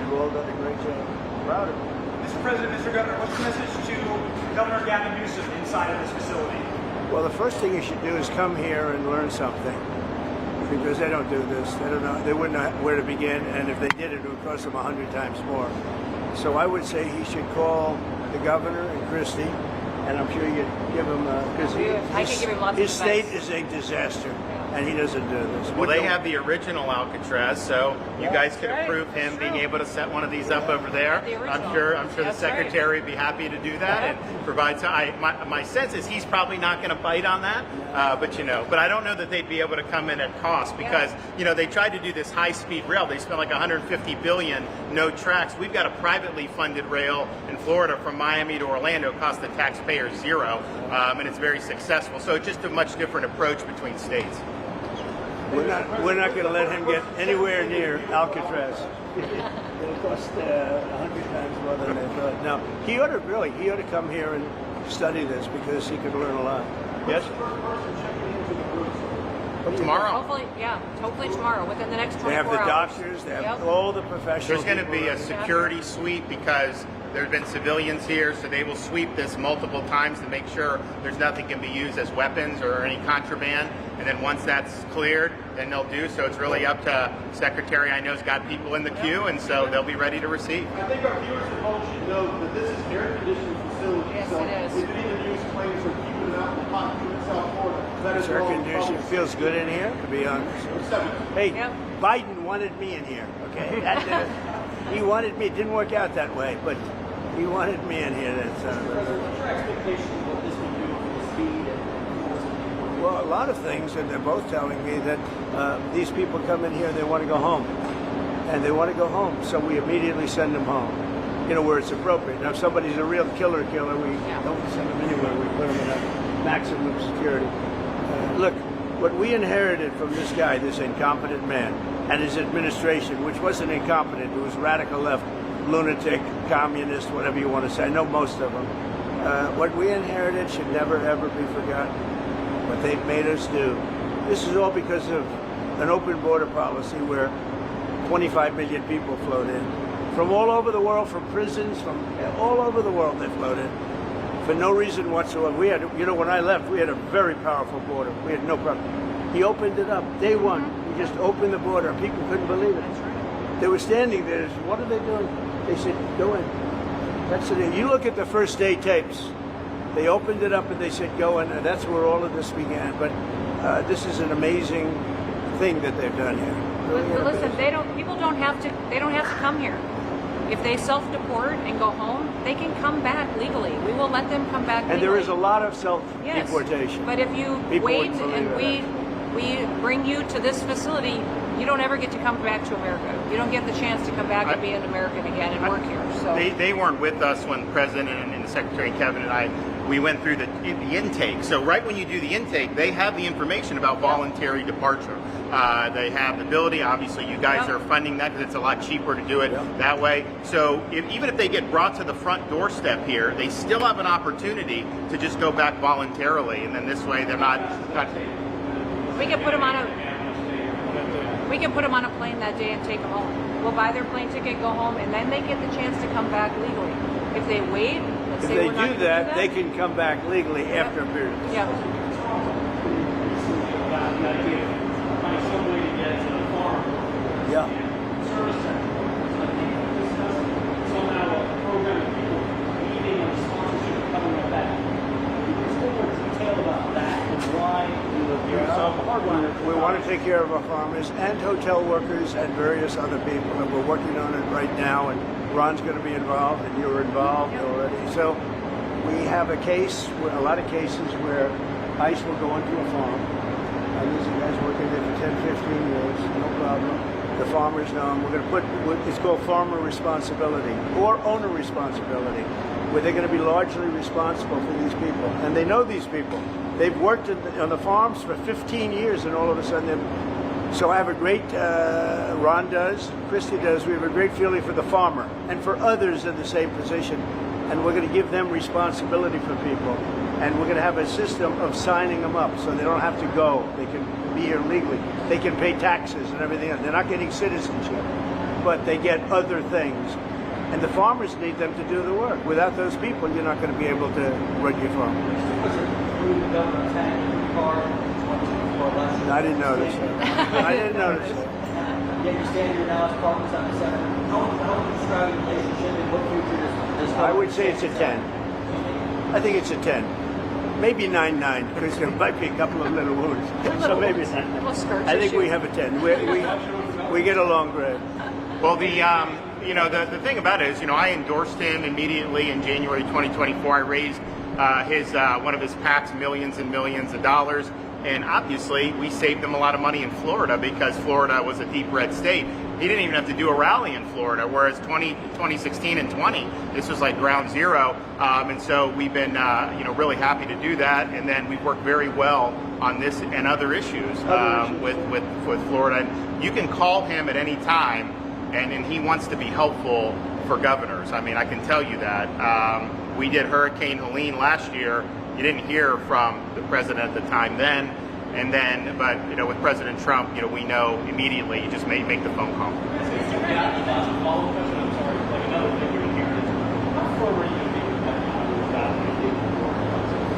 You've all done a great job. Proud of it. Mr. President, Mr. Governor, what's the message to Governor Gavin Newsom inside of this facility? Well, the first thing you should do is come here and learn something, because they don't do this. They don't know. They wouldn't know where to begin, and if they did, it would cost them 100 times more. So I would say he should call the governor and Christie, and I'm sure you could give him because his state is a disaster, and he doesn't do this. Well, they have the original Alcatraz, so you guys could approve him being able to set one of these up over there. I'm sure the secretary would be happy to do that and provide. My sense is he's probably not going to bite on that, but I don't know that they'd be able to come in at cost because they tried to do this high-speed rail. They spent like $150 billion, no tracks. We've got a privately funded rail in Florida from Miami to Orlando. It costs the taxpayers $0, and it's very successful. So it's just a much different approach between states. We're not going to let him get anywhere near Alcatraz. It'll cost 100 times more than they thought. Now, he ought to come here and study this because he could learn a lot. Yes? Tomorrow. Hopefully tomorrow, within the next 24 hours. They have the doctors, they have all the professionals. There's going to be a security sweep because there have been civilians here, so they will sweep this multiple times to make sure there's nothing can be used as weapons or any contraband. And then once that's cleared, then they'll do. So it's really up to Secretary. I know has got people in the queue, and so they'll be ready to receive. I think our viewers at home should know that this is an air-conditioned facility. Yes, so it is. We didn't even use planes for keeping it out in the hot in South Florida. That is Air wrong. conditioning feels good in here, to be honest. Hey, Biden wanted me in here, okay? He wanted me. It didn't work out that way, but he wanted me in here. What's your expectation of what this will do for the speed? Well, a lot of things, and they're both telling me that these people come in here, they want to go home. And they want to go home, so we immediately send them home, where it's appropriate. Now, if somebody's a real killer, we don't send them anywhere. We put them in a maximum security. Look, what we inherited from this guy, this incompetent man, and his administration, which wasn't incompetent, it was radical left, lunatic, communist, whatever you want to say. I know most of them. What we inherited should never, ever be forgotten. What they've made us do. This is all because of an open border policy where 25 million people flowed in. From all over the world, from prisons, from all over the world they flowed in. For no reason whatsoever. We had, when I left, we had a very powerful border. We had no problem. He opened it up. Day one, he just opened the border. People couldn't believe it. They were standing there. What are they doing? They said, go in. That's it. You look at the first day tapes. They opened it up and they said, go in. And that's where all of this began. But this is an amazing thing that they've done here. But listen, people don't have to come here. If they self-deport and go home, they can come back legally. We will let them come back legally. And there is a lot of self-deportation. Yes, but if you wait and we bring you to this facility, you don't ever get to come back to America. You don't get the chance to come back and be an American again and work here. So they weren't with us when the President and the Secretary Kevin and I, we went through the intake. So right when you do the intake, they have the information about voluntary departure. They have the ability. Obviously, you guys are funding that because it's a lot cheaper to do it that way. So even if they get brought to the front doorstep here, they still have an opportunity to just go back voluntarily, and then this way they're not. We can put them on a plane that day and take them home. We'll buy their plane ticket, go home, and then they get the chance to come back legally. If they wait, if they do that, they can come back legally after a period. Yeah. Yeah. We want to take care of our farmers and hotel workers and various other people, and we're working on it right now, and Ron's going to be involved, and you're involved already. So we have a lot of cases where ICE will go into a farm, and these are guys working there for 10, 15 years, no problem. The farmers know them. We're going to put, it's called farmer responsibility or owner responsibility, where they're going to be largely responsible for these people. And they know these people. They've worked on the farms for 15 years, and all of a sudden so I have a great, Ron does, Christie does, we have a great feeling for the farmer and for others in the same position. And we're going to give them responsibility for people. And we're going to have a system of signing them up so they don't have to go. They can be here legally. They can pay taxes and everything else. They're not getting citizenship, but they get other things. And the farmers need them to do the work. Without those people, you're not going to be able to run your farm. I didn't notice that. I didn't notice that. Yet you stand here now as partners on the Senate. How would you describe your relationship and what future does I would say it's a 10. I think it's a 10. Maybe 9-9, because there might be a couple of little wounds. So maybe it's 9. I think we have a 10. We get along great. Well, the thing about it is, I endorsed him immediately in January 2024. I raised one of his PACs millions and millions of dollars. And obviously, we saved him a lot of money in Florida because Florida was a deep red state. He didn't even have to do a rally in Florida, whereas 2016 and 20, this was like ground zero. And so we've been, really happy to do that. And then we've worked very well on this and other issues with Florida. And you can call him at any time, and he wants to be helpful for governors. I mean, I can tell you that. We did Hurricane Helene last year. You didn't hear from the president at the time then, but with President Trump, we know immediately. You just make the phone call.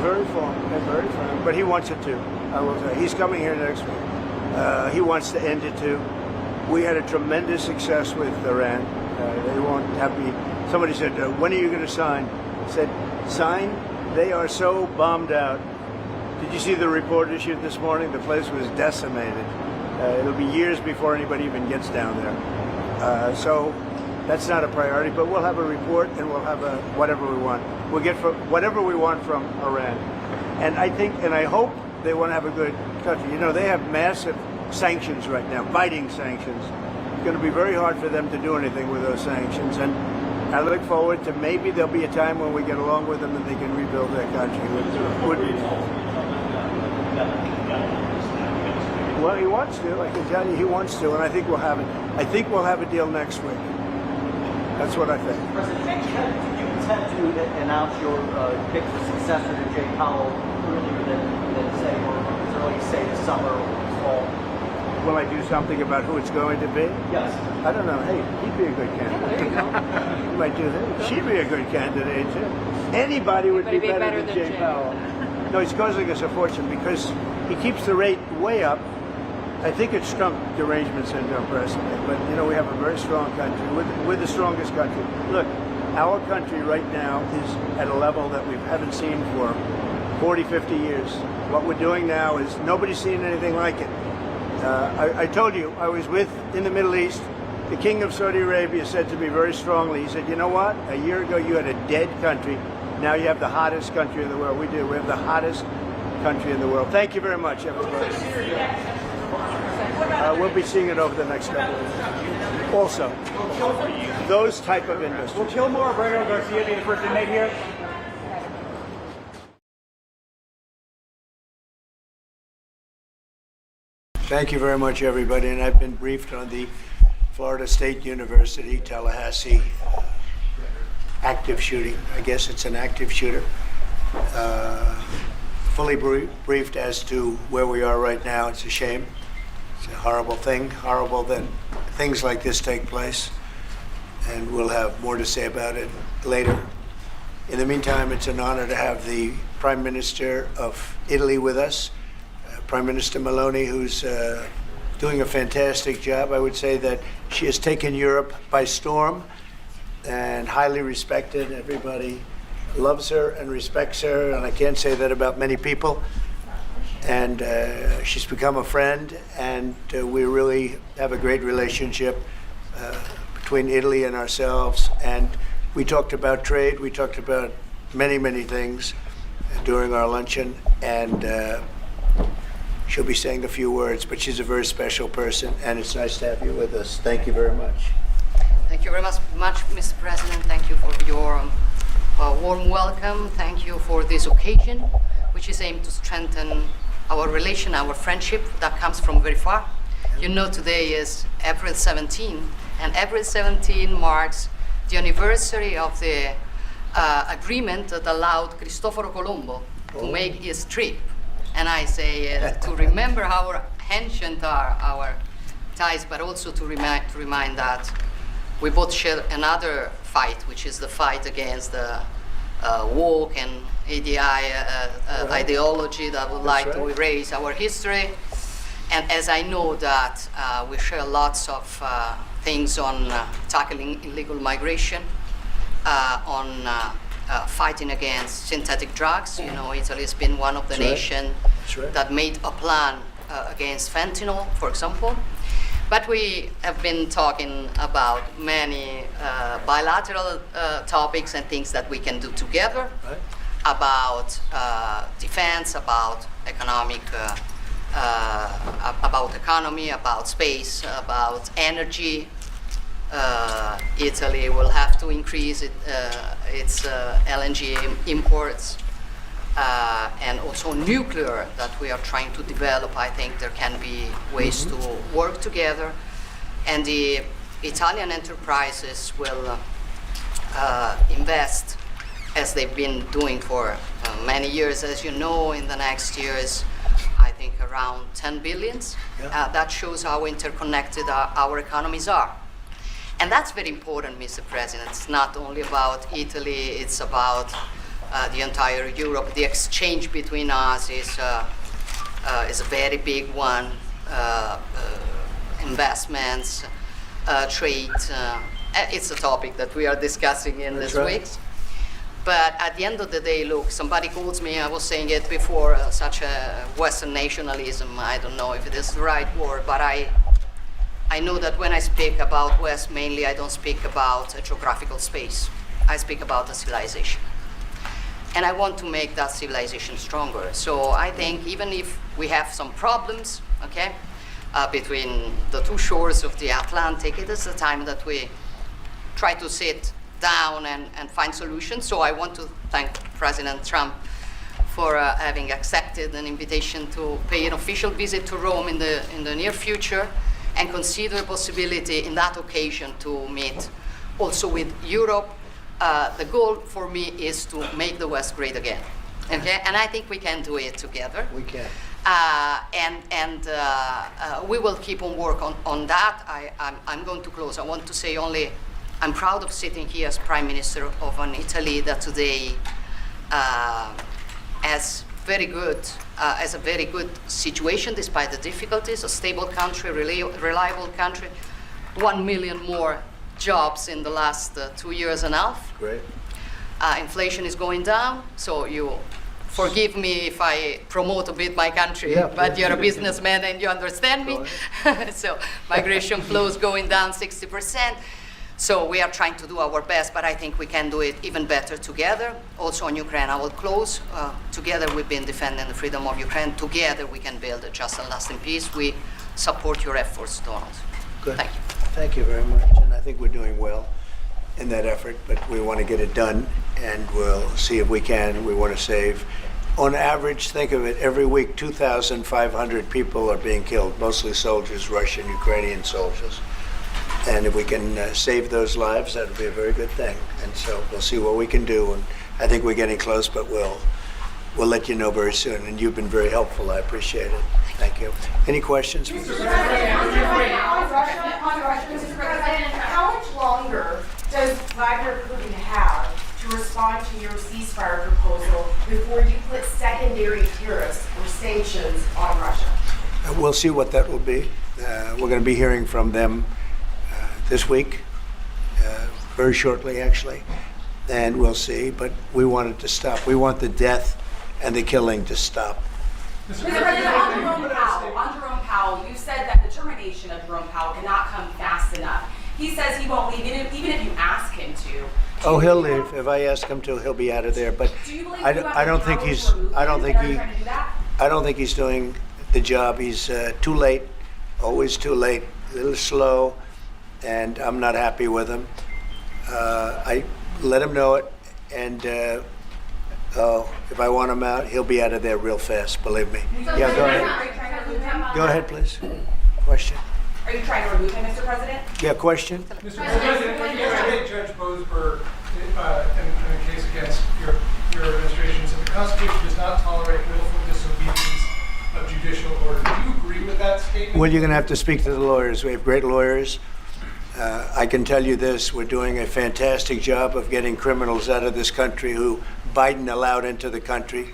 Very firm, but he wants it too. I will say he's coming here next week. He wants to end it too. We had a tremendous success with Iran. They won't have me. Somebody said, "When are you going to sign?" I said, "Sign." They are so bombed out. Did you see the report issued this morning? The place was decimated. It'll be years before anybody even gets down there. So that's not a priority, but we'll have a report and we'll have whatever we want. We'll get whatever we want from Iran. And I think, and I hope they want to have a good country. They have massive sanctions right now, biting sanctions. It's going to be very hard for them to do anything with those sanctions. And I look forward to maybe there'll be a time when we get along with them and they can rebuild their country. Well, he wants to. I can tell you he wants to, and I think we'll have it. I think we'll have a deal next week. That's what I think. President, do you intend to announce your pick for successor to Jay Powell earlier than say, or as early as say this summer or fall? Will I do something about who it's going to be? Yes. I don't know. Hey, he'd be a good candidate. There you go. You might do that. She'd be a good candidate, too. Anybody would be better than Jay Powell. No, he's causing us a fortune because he keeps the rate way up. I think it's Trump derangement syndrome personally, but we have a very strong country. We're the strongest country. Look, our country right now is at a level that we haven't seen for 40, 50 years. What we're doing now is nobody's seen anything like it. I told you, I was in the Middle East. The King of Saudi Arabia said to me very strongly, he said, "You know what? A year ago you had a dead country. Now you have the hottest country in the world." We do. We have the hottest country in the world. Thank you very much, everybody. We'll be seeing it over the next couple of years. Also, those type of industries. Will Kilmore or Breno Garcia be the first inmate here? Thank you very much, everybody. And I've been briefed on the Florida State University, Tallahassee active shooting. I guess it's an active shooter. Fully briefed as to where we are right now. It's a shame. It's a horrible thing. Horrible that things like this take place. And we'll have more to say about it later. In the meantime, it's an honor to have the Prime Minister of Italy with us. Prime Minister Meloni, who's doing a fantastic job. I would say that she has taken Europe by storm and highly respected. Everybody loves her and respects her, and I can't say that about many people. And she's become a friend, and we really have a great relationship between Italy and ourselves. And we talked about trade. We talked about many, many things during our luncheon, and she'll be saying a few words, but she's a very special person, and it's nice to have you with us. Thank you very much. Thank you very much, Mr. President. Thank you for your warm welcome. Thank you for this occasion, which is aimed to strengthen our relation, our friendship that comes from very far. You know, today is April 17, and April 17 marks the anniversary of the agreement that allowed Cristoforo Colombo to make his trip. And I say to remember how ancient are our ties, but also to remind that we both share another fight, which is the fight against the woke and ADI ideology that would like to erase our history. And as I know that we share lots of things on tackling illegal migration, on fighting against synthetic drugs. You know, Italy has been one of the nations that made a plan against fentanyl, for example. But we have been talking about many bilateral topics and things that we can do together, about defense, about economic, about economy, about space, about energy. Italy will have to increase its LNG imports. And also nuclear that we are trying to develop. I think there can be ways to work together. And the Italian enterprises will invest, as they've been doing for many years. As you know, in the next years, I think around 10 billions. That shows how interconnected our economies are. And that's very important, Mr. President. It's not only about Italy, it's about the entire Europe. The exchange between us is a very big one. Investments, trade. It's a topic that we are discussing in these weeks. But at the end of the day, look, somebody calls me, I was saying it before, such a Western nationalism. I don't know if it is the right word, but I know that when I speak about West, mainly I don't speak about a geographical space. I speak about a civilization. And I want to make that civilization stronger. So I think even if we have some problems, okay, between the two shores of the Atlantic, it is the time that we try to sit down and find solutions. So I want to thank President Trump for having accepted an invitation to pay an official visit to Rome in the near future, and consider the possibility in that occasion to meet also with Europe. The goal for me is to make the West great again, okay? And I think we can do it together. We can. We will keep on work on that. I'm going to close. I want to say only, I'm proud of sitting here as Prime Minister of an Italy that today has a very good situation despite the difficulties, a stable country, reliable country, 1 million more jobs in the last 2 years and a half. Great. Inflation is going down, so you forgive me if I promote a bit my country, but you're a businessman and you understand me. So migration flows going down 60%. So we are trying to do our best, but I think we can do it even better together. Also on Ukraine, I will close. Together we've been defending the freedom of Ukraine. Together we can build a just and lasting peace. We support your efforts, Donald. Good. Thank you. Thank you very much. And I think we're doing well in that effort, but we want to get it done, and we'll see if we can. We want to save. On average, think of it, every week 2,500 people are being killed, mostly soldiers, Russian, Ukrainian soldiers. And if we can save those lives, that would be a very good thing. And so we'll see what we can do. And I think we're getting close, but we'll let you know very soon. And you've been very helpful. I appreciate it. Thank you. Any questions? Mr. President, how much longer does Vladimir Putin have to respond to your ceasefire proposal before you put secondary tariffs or sanctions on Russia? We'll see what that will be. We're going to be hearing from them this week, very shortly actually, and we'll see. But we want it to stop. We want the death and the killing to stop. Mr. President, on Jerome Powell, you said that the termination of Jerome Powell cannot come fast enough. He says he won't leave, even if you ask him to. Oh, he'll leave. If I ask him to, he'll be out of there. But I don't think he's. I don't think he's doing the job. He's too late, always too late, a little slow, and I'm not happy with him. I let him know it, and if I want him out, he'll be out of there real fast. Believe me. Yeah, go ahead. Go ahead, please. Question. Are you trying to remove him, Mr. President? Yeah, question. Mr. President, you did Judge Boasberg in a case against your your administration said the Constitution does not tolerate willful disobedience of judicial order. Do you agree with that statement? Well, you're going to have to speak to the lawyers. We have great lawyers. I can tell you this, we're doing a fantastic job of getting criminals out of this country who Biden allowed into the country.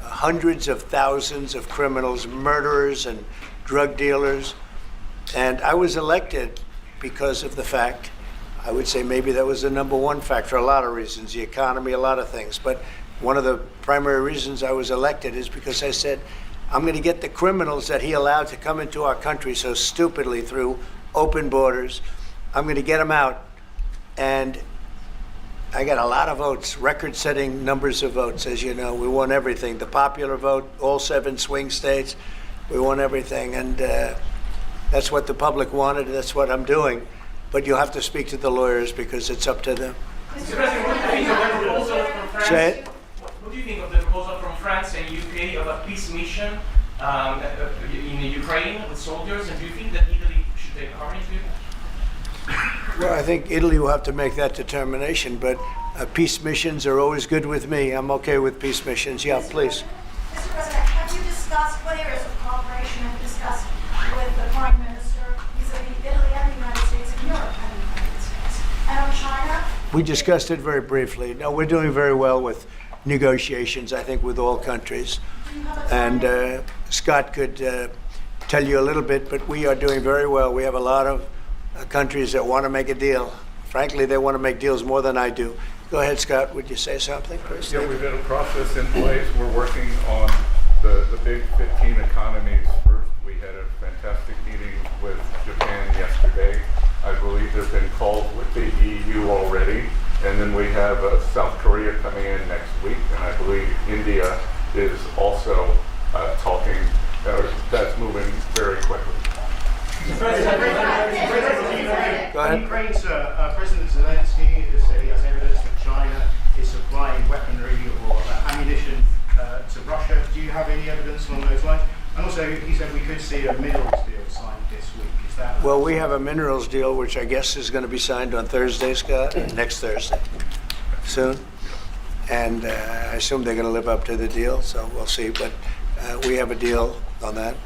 Hundreds of thousands of criminals, murderers and drug dealers. And I was elected because of the fact, I would say maybe that was the number one fact for a lot of reasons, the economy, a lot of things. But one of the primary reasons I was elected is because I said, I'm going to get the criminals that he allowed to come into our country so stupidly through open borders. I'm going to get them out. And I got a lot of votes, record-setting numbers of votes, as you know. We won everything. The popular vote, all 7 swing states, we won everything. And that's what the public wanted. That's what I'm doing. But you'll have to speak to the lawyers because it's up to them. Mr. President, what do you think of the proposal from France? Say it. What do you think of the proposal from France and UK of a peace mission in Ukraine with soldiers? And do you think that Italy should take part into it? Well, I think Italy will have to make that determination, but peace missions are always good with me. I'm okay with peace missions. Yeah, please. Mr. President, have you discussed what areas of cooperation have you discussed with the Prime Minister vis-a-vis Italy and the United States and Europe and the United States? And on China? We discussed it very briefly. No, we're doing very well with negotiations, I think, with all countries. And Scott could tell you a little bit, but we are doing very well. We have a lot of countries that want to make a deal. Frankly, they want to make deals more than I do. Go ahead, Scott. Would you say something first? Yeah, we've got a process in place. We're working on the big 15 economies first. We had a fantastic meeting with Japan yesterday. I believe there have been calls with the EU already. And then we have South Korea coming in next week. And I believe India is also talking. That's moving very quickly. Go ahead. Ukraine's President Zelensky has said he has evidence that China is supplying weaponry or ammunition to Russia. Do you have any evidence along those lines? And also, he said we could see a minerals deal signed this week. Is that? Well, we have a minerals deal, which I guess is going to be signed on Thursday, Scott, next Thursday, soon. And I assume they're going to live up to the deal, so we'll see. But we have a deal on that.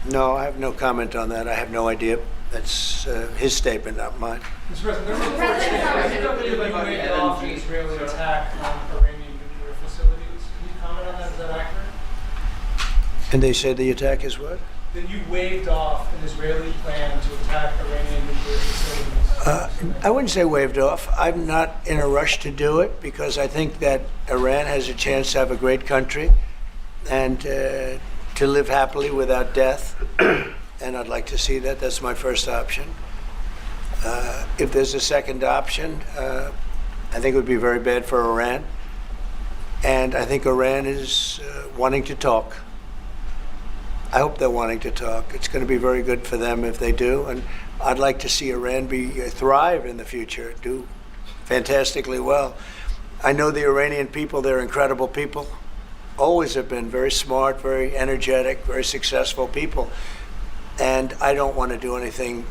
No, I have no comment on that. I have no idea. That's his statement, not mine. Mr. President, there are reports that you waved off an Israeli attack on Iranian nuclear facilities. Can you comment on that? Is that accurate? And they say the attack is what? That you waved off an Israeli plan to attack Iranian nuclear facilities. I wouldn't say waved off. I'm not in a rush to do it because I think that Iran has a chance to have a great country and to live happily without death. And I'd like to see that. That's my first option. If there's a second option, I think it would be very bad for Iran. And I think Iran is wanting to talk. I hope they're wanting to talk. It's going to be very good for them if they do. And I'd like to see Iran thrive in the future, do fantastically well. I know the Iranian people, they're incredible people. Always have been very smart, very energetic, very successful people. And I don't want to do anything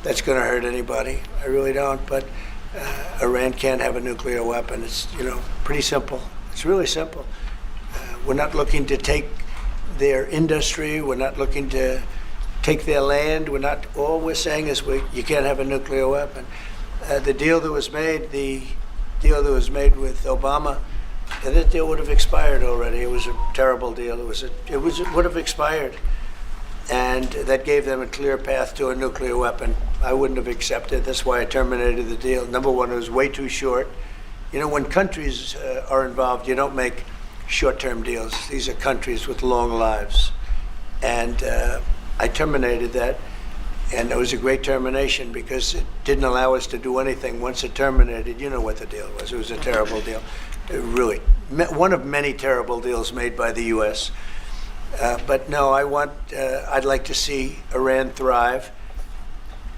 that's going to hurt anybody. I really don't. But Iran can't have a nuclear weapon. It's, pretty simple. It's really simple. We're not looking to take their industry. We're not looking to take their land. All we're saying is you can't have a nuclear weapon. The deal that was made with Obama, that deal would have expired already. It was a terrible deal. It would have expired. And that gave them a clear path to a nuclear weapon. I wouldn't have accepted. That's why I terminated the deal. Number one, it was way too short. When countries are involved, you don't make short-term deals. These are countries with long lives. And I terminated that. And it was a great termination because it didn't allow us to do anything. Once it terminated, you know what the deal was. It was a terrible deal. Really, one of many terrible deals made by the U.S. But no, I'd like to see Iran thrive.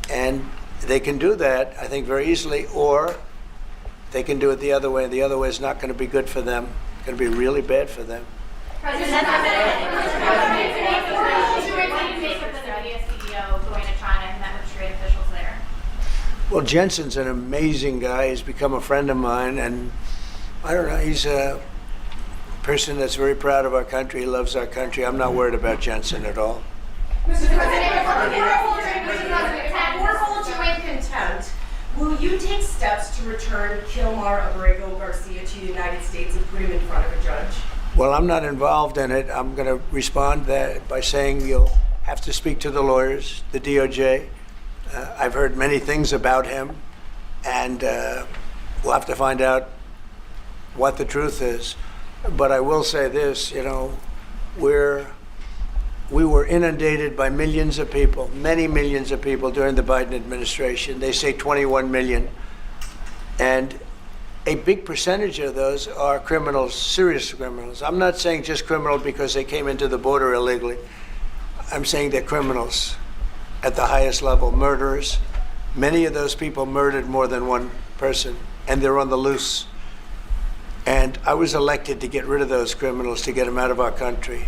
And they can do that, I think, very easily, or they can do it the other way. The other way is not going to be good for them. It's going to be really bad for them. President, CEO going to China and met with trade officials there? Well, Jensen's an amazing guy. He's become a friend of mine, and I don't know. He's a person that's very proud of our country. He loves our country. I'm not worried about Jensen at all. Mr. President, before hold you in contempt, will you take steps to return Kilmar Abrego Garcia to the United States and put him in front of a judge? Well, I'm not involved in it. I'm going to respond that by saying you'll have to speak to the lawyers, the DOJ. I've heard many things about him, and we'll have to find out what the truth is. But I will say this, you know, we were inundated by millions of people, many millions of people during the Biden administration. They say 21 million. And a big percentage of those are criminals, serious criminals. I'm not saying just criminal because they came into the border illegally. I'm saying they're criminals at the highest level, murderers. Many of those people murdered more than one person, and they're on the loose. And I was elected to get rid of those criminals, to get them out of our country,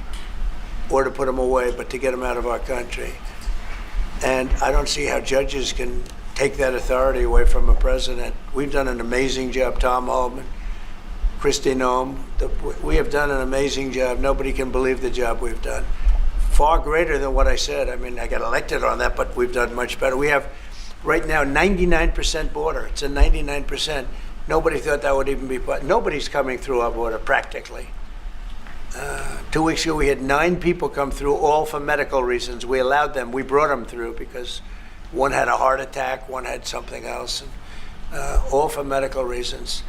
or to put them away, but to get them out of our country. And I don't see how judges can take that authority away from a president. We've done an amazing job, Tom Homan, Kristi Noem. We have done an amazing job. Nobody can believe the job we've done. Far greater than what I said. I mean, I got elected on that, but we've done much better. We have right now 99% border. It's a 99%. Nobody thought that would even be, nobody's coming through our border practically. 2 weeks ago, we had 9 people come through, all for medical reasons. We allowed them. We brought them through because one had a heart attack, one had something else, and, all for medical reasons.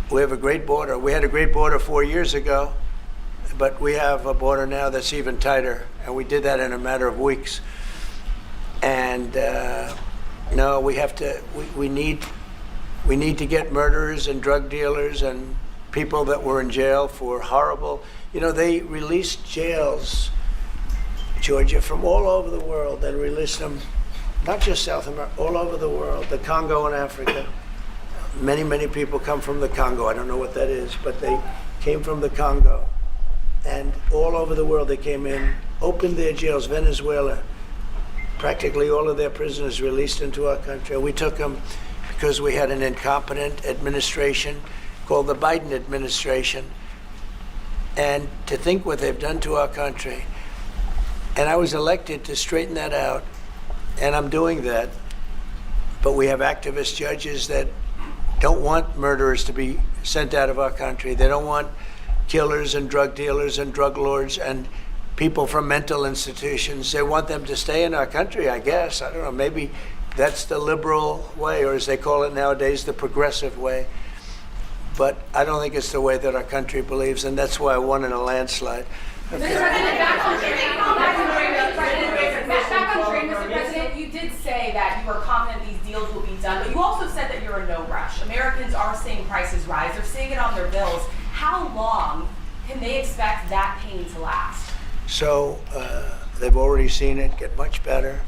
We have a great border. We had a great border 4 years ago, but we have a border now that's even tighter, and we did that in a matter of weeks. And no, we have to. We need to get murderers and drug dealers and people that were in jail for horrible. You know, they released jails, Georgia, from all over the world. They released them, not just South America, all over the world, the Congo and Africa. Many, many people come from the Congo. I don't know what that is, but they came from the Congo. And all over the world they came in, opened their jails. Venezuela, practically all of their prisoners released into our country. We took them because we had an incompetent administration called the Biden administration. And to think what they've done to our country. And I was elected to straighten that out, and I'm doing that. But we have activist judges that don't want murderers to be sent out of our country. They don't want killers and drug dealers and drug lords and people from mental institutions. They want them to stay in our country, I guess. I don't know, maybe that's the liberal way, or as they call it nowadays, the progressive way. But I don't think it's the way that our country believes, and that's why I won in a landslide. Okay. Back on train, Mr. President, you did say that you are confident these deals will be done, but you also said that you're in no rush. Americans are seeing prices rise. They're seeing it on their bills. How long can they expect that pain to last? So they've already seen it get much better,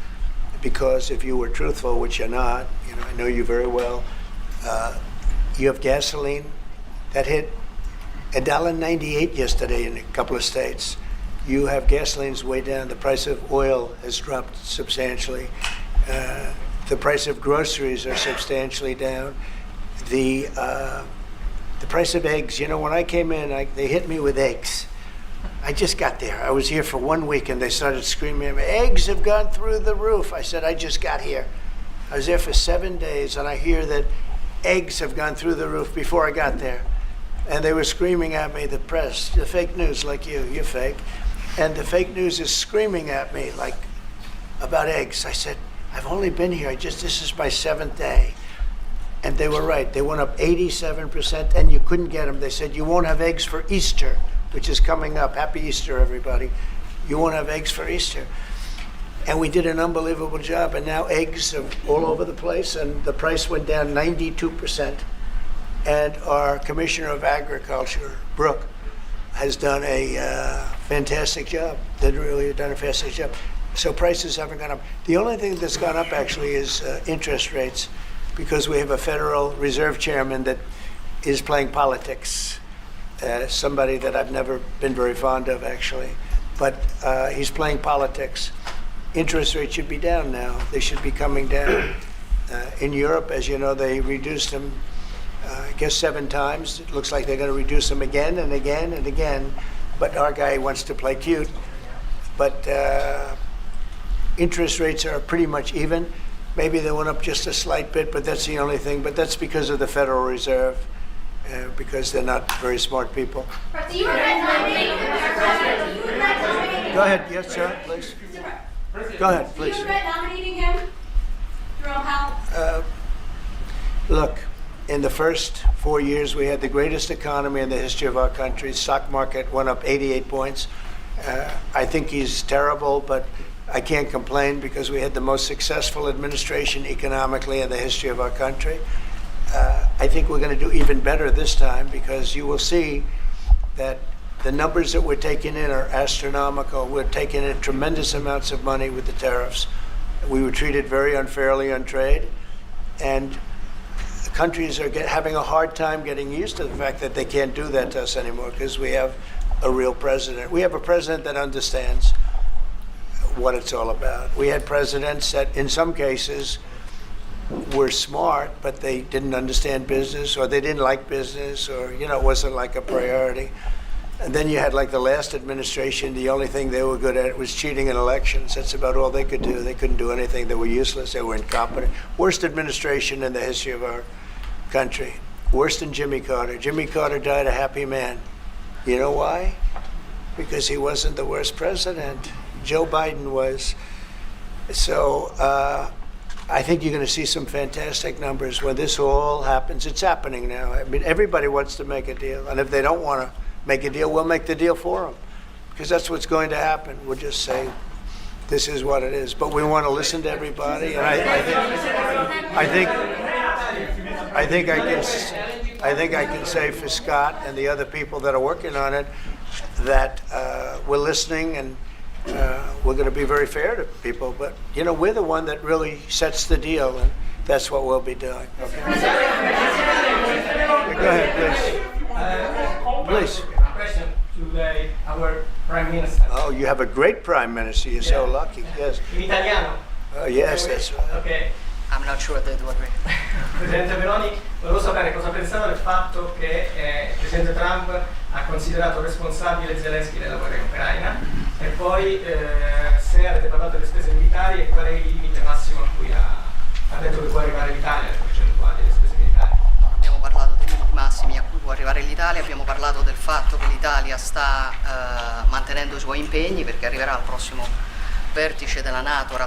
because if you were truthful, which you're not, you know, I know you very well, you have gasoline that hit $1.98 yesterday in a couple of states. You have gasoline's way down. The price of oil has dropped substantially. The price of groceries are substantially down. The price of eggs, you know, when I came in, they hit me with eggs. I just got there. I was here for 1 week, and they started screaming at me, eggs have gone through the roof. I said, I just got here. I was there for 7 days, and I hear that eggs have gone through the roof before I got there. And they were screaming at me, the press, the fake news, like you're fake. And the fake news is screaming at me, like, about eggs. I said, I've only been here, this is my 7th day. And they were right. They went up 87%, and you couldn't get them. They said, you won't have eggs for Easter, which is coming up. Happy Easter, everybody. You won't have eggs for Easter. And we did an unbelievable job, and now eggs are all over the place, and the price went down 92%. And our Commissioner of Agriculture, Brooke, has done a fantastic job. They really have done a fantastic job. So prices haven't gone up. The only thing that's gone up, actually, is interest rates, because we have a Federal Reserve Chairman that is playing politics. Somebody that I've never been very fond of, actually. But he's playing politics. Interest rates should be down now. They should be coming down. In Europe, as you know, they reduced them I guess 7 times. It looks like they're going to reduce them again and again and again. But our guy wants to play cute. But interest rates are pretty much even. Maybe they went up just a slight bit, but that's the only thing. But that's because of the Federal Reserve, because they're not very smart people. Do you regret nominating him? Go ahead. Yes, sir, please. Go ahead, Do you please. regret nominating him, Jerome Powell? Look, in the first 4 years, we had the greatest economy in the history of our country. Stock market went up 88 points. I think he's terrible, but I can't complain because we had the most successful administration economically in the history of our country. I think we're going to do even better this time because you will see that the numbers that we're taking in are astronomical. We're taking in tremendous amounts of money with the tariffs. We were treated very unfairly on trade, and countries are having a hard time getting used to the fact that they can't do that to us anymore because we have a real president. We have a president that understands what it's all about. We had presidents that, in some cases, were smart, but they didn't understand business, or they didn't like business, or, it wasn't like a priority. And then you had, like, the last administration, the only thing they were good at was cheating in elections. That's about all they could do. They couldn't do anything. They were useless. They were incompetent. Worst administration in the history of our country. Worse than Jimmy Carter. Jimmy Carter died a happy man. You know why? Because he wasn't the worst president. Joe Biden was. So I think you're going to see some fantastic numbers when this all happens. It's happening now. I mean, everybody wants to make a deal. And if they don't want to make a deal, we'll make the deal for them. Because that's what's going to happen. We'll just say, this is what it is. But we want to listen to everybody. And I think I can say for Scott and the other people that are working on it that we're listening and we're going to be very fair to people. But, we're the one that really sets the deal, and that's what we'll be doing. Okay. Go ahead, please. Please. Question to our Prime Minister. Oh, you have a great Prime Minister. You're so lucky. Yes. In italiano? Yes, that's right. Okay. I'm not sure they do agree. Presidente Meloni, volevo sapere cosa pensava del fatto che il Presidente Trump ha considerato responsabile Zelensky della guerra in Ucraina e poi se avete parlato delle spese militari e qual è il limite massimo a cui ha detto che può arrivare l'Italia, le percentuali delle spese militari. Non abbiamo parlato dei limiti massimi a cui può arrivare l'Italia, abbiamo parlato del fatto che l'Italia sta mantenendo i suoi impegni perché arriverà al prossimo vertice della NATO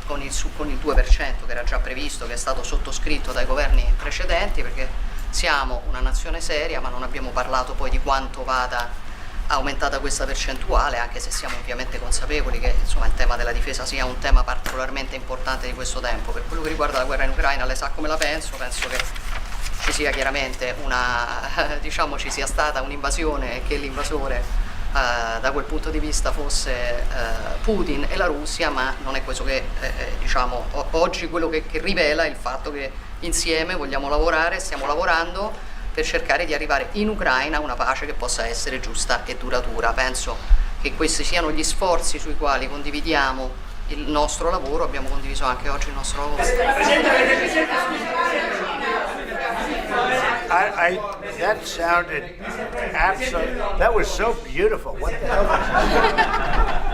con il 2% che era già previsto, che è stato sottoscritto dai governi precedenti, perché siamo una nazione seria, ma non abbiamo parlato poi di quanto vada aumentata questa percentuale, anche se siamo ovviamente consapevoli che il tema della difesa sia un tema particolarmente importante di questo tempo. Per quello che riguarda la guerra in Ucraina, lei sa come la penso che ci sia chiaramente ci sia stata un'invasione e che l'invasore da quel punto di vista fosse Putin e la Russia, ma non è questo che oggi quello che rivela il fatto che insieme vogliamo lavorare, stiamo lavorando per cercare di arrivare in Ucraina a una pace che possa essere giusta e duratura. Penso che questi siano gli sforzi sui quali condividiamo il nostro lavoro, abbiamo condiviso anche oggi il nostro lavoro. That sounded absolutely. That was so beautiful. What the hell?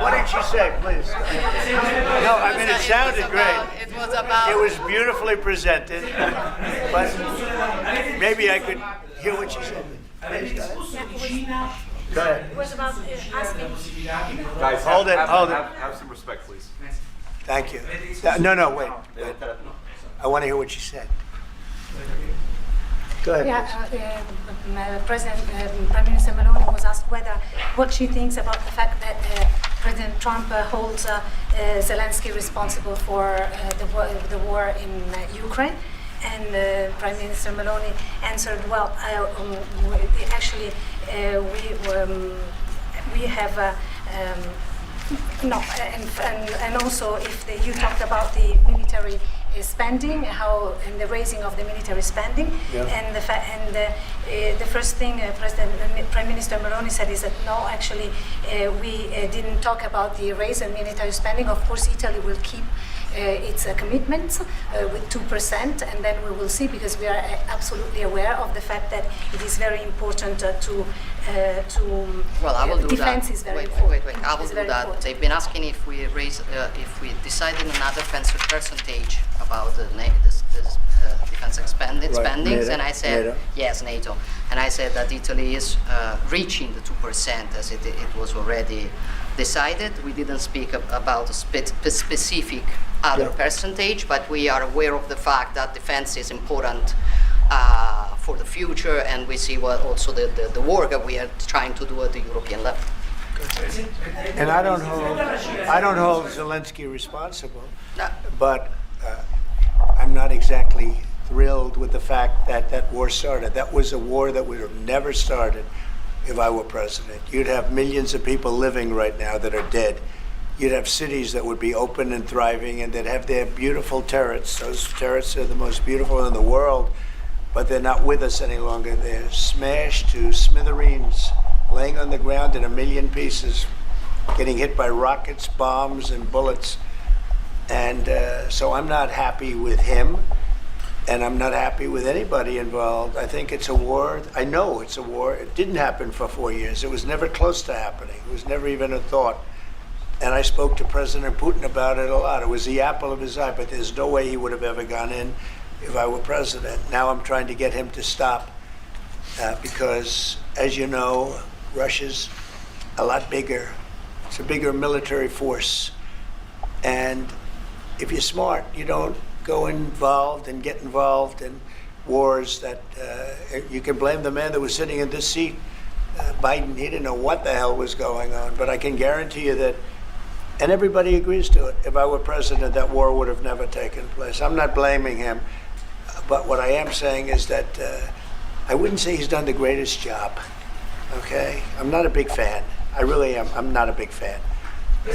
What did she say, please? No, I mean it sounded great. It was about. It was beautifully presented, but maybe I could hear what she said. Go ahead. It was about asking. Guys, hold it. Have some respect, please. Thank you. No, wait. I want to hear what she said. Go ahead. Prime Minister Meloni was asked what she thinks about the fact that President Trump holds Zelensky responsible for the war in Ukraine. And Prime Minister Meloni answered, well, actually, we have no, and also if you talked about the military spending, and the raising of the military spending, Yeah. and the first thing Prime Minister Meloni said is that no, actually we didn't talk about the raise in military spending. Of course, Italy will keep its commitments with 2%, and then we will see, because we are absolutely aware of the fact that it is very important well, I will do defense that. is very wait, important. wait. I will It's do very that. important. They've been asking if we decided another percentage about the defense spendings, NATO, and I said NATO. yes, NATO, and I said that Italy is reaching the 2% as it was already decided. We didn't speak about a specific other percentage, but we are aware of the fact that defense is important for the future, and we see what also the work that we are trying to do at the European level. And I don't hold Zelensky responsible, but I'm not exactly thrilled with the fact that that war started. That was a war that would have never started if I were president. You'd have millions of people living right now that are dead. You'd have cities that would be open and thriving and that have their beautiful turrets. Those turrets are the most beautiful in the world, but they're not with us any longer. They're smashed to smithereens, laying on the ground in a million pieces, getting hit by rockets, bombs, and bullets. And so I'm not happy with him, and I'm not happy with anybody involved. I think it's a war. I know it's a war. It didn't happen for 4 years. It was never close to happening. It was never even a thought. And I spoke to President Putin about it a lot. It was the apple of his eye, but there's no way he would have ever gone in if I were president. Now I'm trying to get him to stop because, as you know, Russia's a lot bigger. It's a bigger military force. And if you're smart, you don't go involved and get involved in wars that you can blame the man that was sitting in this seat, Biden. He didn't know what the hell was going on. But I can guarantee you that, and everybody agrees to it, if I were president, that war would have never taken place. I'm not blaming him. But what I am saying is that I wouldn't say he's done the greatest job. Okay? I'm not a big fan. I really am. I'm not a big fan. Go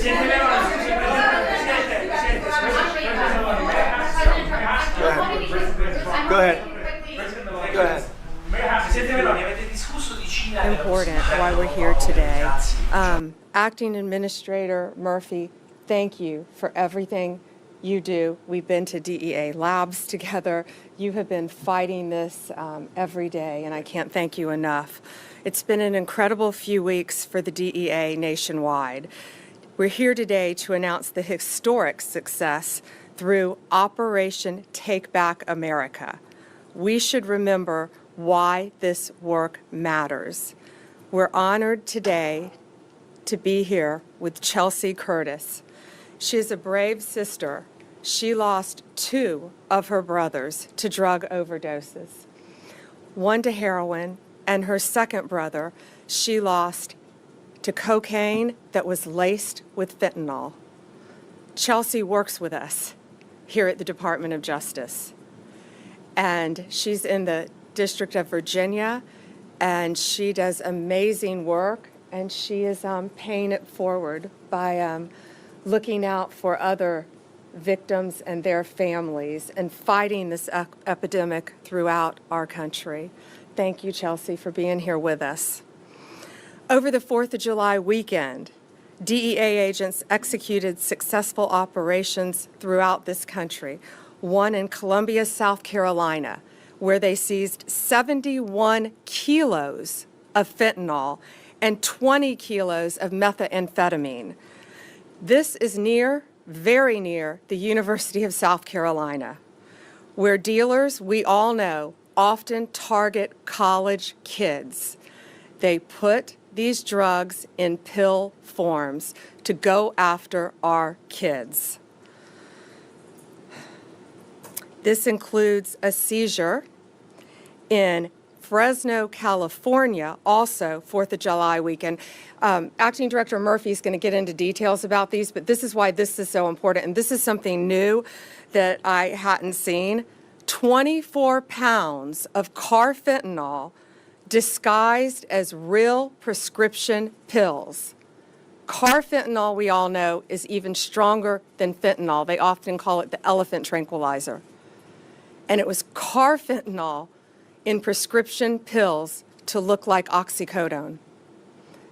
ahead. Go ahead. Important why we're here today. Acting Administrator Murphy, thank you for everything you do. We've been to DEA labs together. You have been fighting this every day, and I can't thank you enough. It's been an incredible few weeks for the DEA nationwide. We're here today to announce the historic success through Operation Take Back America. We should remember why this work matters. We're honored today to be here with Chelsea Curtis. She is a brave sister. She lost 2 of her brothers to drug overdoses, 1 to heroin, and her second brother she lost to cocaine that was laced with fentanyl. Chelsea works with us here at the Department of Justice, and she's in the District of Virginia, and she does amazing work, and she is paying it forward by looking out for other victims and their families and fighting this epidemic throughout our country. Thank you, Chelsea, for being here with us. Over the 4th of July weekend, DEA agents executed successful operations throughout this country, one in Columbia, South Carolina, where they seized 71 kilos of fentanyl and 20 kilos of methamphetamine. This is very near the University of South Carolina, where dealers, we all know, often target college kids. They put these drugs in pill forms to go after our kids. This includes a seizure in Fresno, California, also 4th of July weekend. Acting Director Murphy is going to get into details about these, but this is why this is so important, and this is something new that I hadn't seen. 24 pounds of carfentanil disguised as real prescription pills. Carfentanil, we all know, is even stronger than fentanyl. They often call it the elephant tranquilizer. And it was carfentanil in prescription pills to look like oxycodone.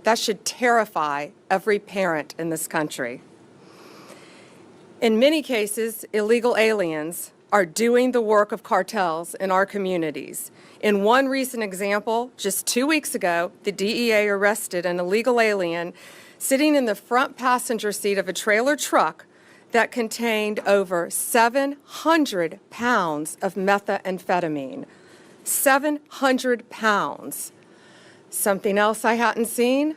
That should terrify every parent in this country. In many cases, illegal aliens are doing the work of cartels in our communities. In one recent example, just 2 weeks ago, the DEA arrested an illegal alien sitting in the front passenger seat of a trailer truck that contained over 700 pounds of methamphetamine. 700 pounds. Something else I hadn't seen?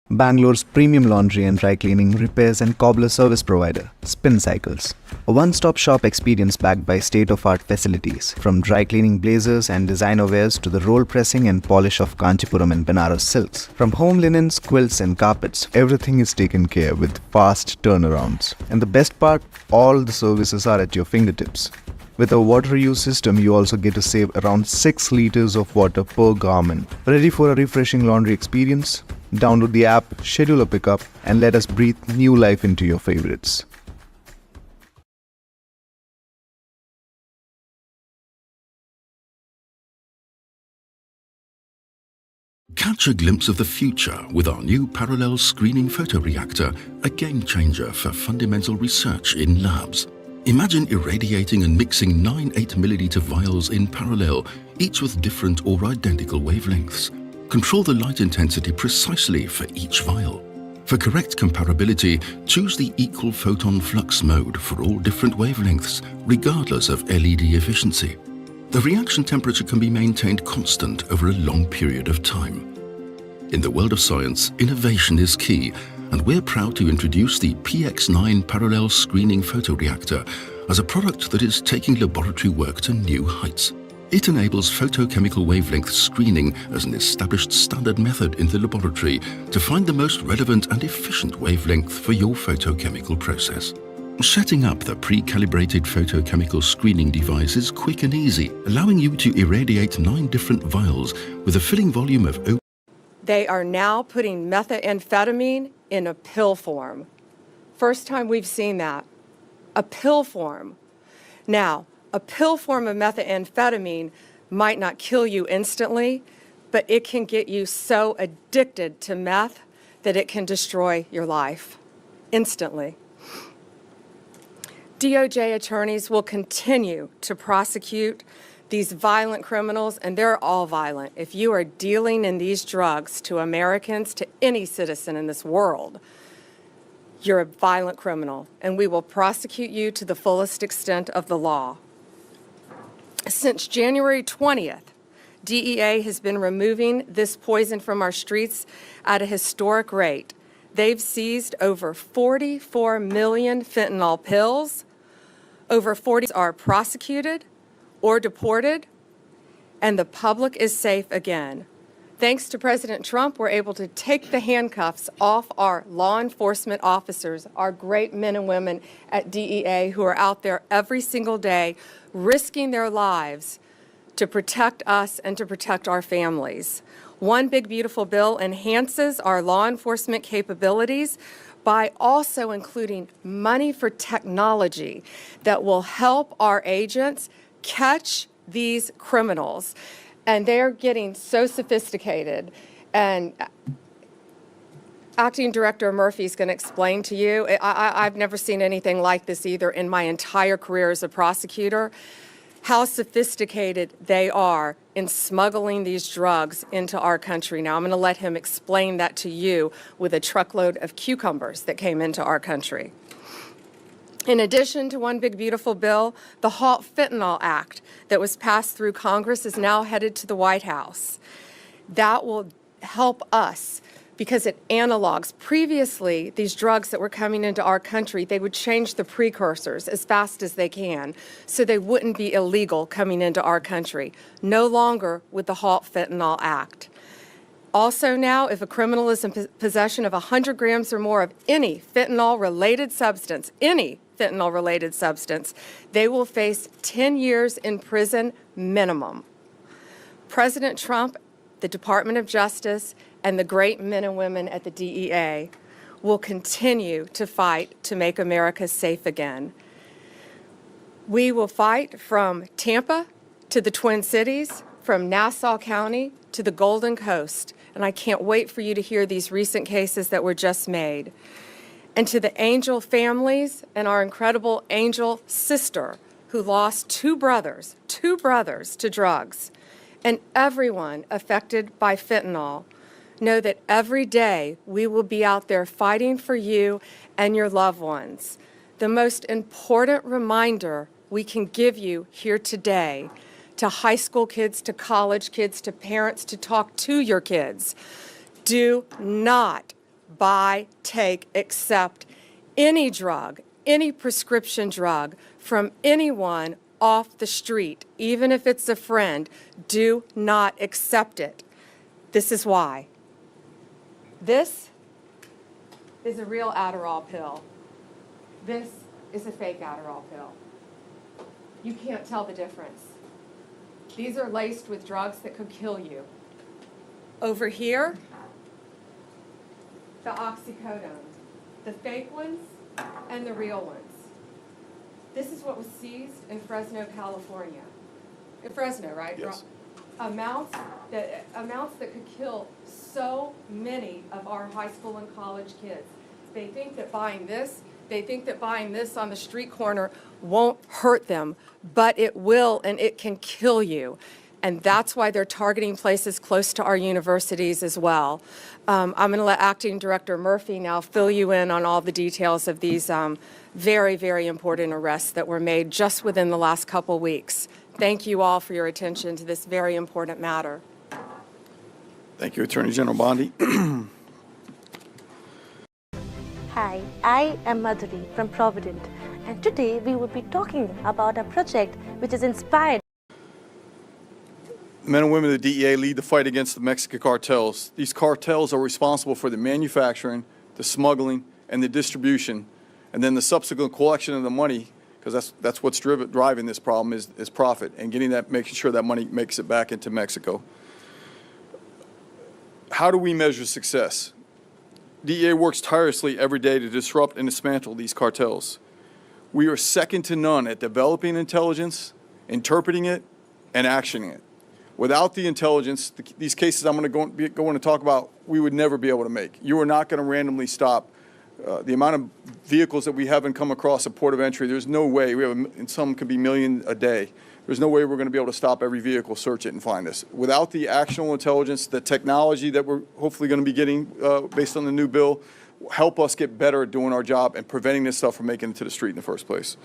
Bangalore's premium laundry and dry cleaning, repairs and cobbler service provider, Spin Cycles. A one-stop shop experience backed by state-of-art facilities, from dry cleaning blazers and designer wares to the roll pressing and polish of Kanchipuram and Benares silks. From home linens, quilts and carpets, everything is taken care with fast turnarounds. And the best part, all the services are at your fingertips. With a water reuse system, you also get to save around 6 liters of water per garment. Ready for a refreshing laundry experience? Download the app, schedule a pickup, and let us breathe new life into your favorites. Catch a glimpse of the future with our new parallel screening photoreactor, a game changer for fundamental research in labs. Imagine irradiating and mixing 9 8-milliliter vials in parallel, each with different or identical wavelengths. Control the light intensity precisely for each vial. For correct comparability, choose the equal photon flux mode for all different wavelengths, regardless of LED efficiency. The reaction temperature can be maintained constant over a long period of time. In the world of science, innovation is key, and we're proud to introduce the PX9 parallel screening photoreactor as a product that is taking laboratory work to new heights. It enables photochemical wavelength screening as an established standard method in the laboratory to find the most relevant and efficient wavelength for your photochemical process. Setting up the pre-calibrated photochemical screening device is quick and easy, allowing you to irradiate 9 different vials with a filling volume of They are now putting methamphetamine in a pill form. First time we've seen that. A pill form. Now, a pill form of methamphetamine might not kill you instantly, but it can get you so addicted to meth that it can destroy your life instantly. DOJ attorneys will continue to prosecute these violent criminals, and they're all violent. If you are dealing in these drugs to Americans, to any citizen in this world, you're a violent criminal, and we will prosecute you to the fullest extent of the law. Since January 20th, DEA has been removing this poison from our streets at a historic rate. They've seized over 44 million fentanyl pills. Over 40 are prosecuted or deported, and the public is safe again. Thanks to President Trump, we're able to take the handcuffs off our law enforcement officers, our great men and women at DEA who are out there every single day risking their lives to protect us and to protect our families. One Big Beautiful Bill enhances our law enforcement capabilities by also including money for technology that will help our agents catch these criminals. And they're getting so sophisticated. And Acting Director Murphy is going to explain to you. I've never seen anything like this either in my entire career as a prosecutor, how sophisticated they are in smuggling these drugs into our country. Now, I'm going to let him explain that to you with a truckload of cucumbers that came into our country. In addition to One Big Beautiful Bill, the Halt Fentanyl Act that was passed through Congress is now headed to the White House. That will help us because it analogs. Previously, these drugs that were coming into our country, they would change the precursors as fast as they can so they wouldn't be illegal coming into our country. No longer with the Halt Fentanyl Act. Also now, if a criminal is in possession of 100 grams or more of any fentanyl-related substance, they will face 10 years in prison minimum. President Trump, the Department of Justice, and the great men and women at the DEA will continue to fight to make America safe again. We will fight from Tampa to the Twin Cities, from Nassau County to the Golden Coast, and I can't wait for you to hear these recent cases that were just made. And to the Angel families and our incredible Angel sister who lost two brothers to drugs, and everyone affected by fentanyl, know that every day we will be out there fighting for you and your loved ones. The most important reminder we can give you here today, to high school kids, to college kids, to parents, to talk to your kids: do not buy, take, accept any drug, any prescription drug from anyone off the street, even if it's a friend. Do not accept it. This is why. This is a real Adderall pill. This is a fake Adderall pill. You can't tell the difference. These are laced with drugs that could kill you. Over here, the oxycodone, the fake ones and the real ones. This is what was seized in Fresno, California. In Fresno, right? Yes. Amounts that could kill so many of our high school and college kids. They think that buying this on the street corner won't hurt them, but it will, and it can kill you. And that's why they're targeting places close to our universities as well. I'm going to let Acting Director Murphy now fill you in on all the details of these very, very important arrests that were made just within the last couple weeks. Thank you all for your attention to this very important matter. Thank you, Attorney General Bondi. Hi, I am Madhuri from Provident, and today we will be talking about a project which is inspired. Men and women of the DEA lead the fight against the Mexican cartels. These cartels are responsible for the manufacturing, the smuggling, and the distribution, and then the subsequent collection of the money, because that's what's driving this problem is profit, and making sure that money makes it back into Mexico. How do we measure success? DEA works tirelessly every day to disrupt and dismantle these cartels. We are second to none at developing intelligence, interpreting it, and actioning it. Without the intelligence, these cases I'm going to talk about, we would never be able to make. You are not going to randomly stop the amount of vehicles that we haven't come across a port of entry. There's no way. And some could be million a day. There's no way we're going to be able to stop every vehicle, search it, and find this. Without the actionable intelligence, the technology that we're hopefully going to be getting based on the new bill, help us get better at doing our job and preventing this stuff from making it to the street in the first place.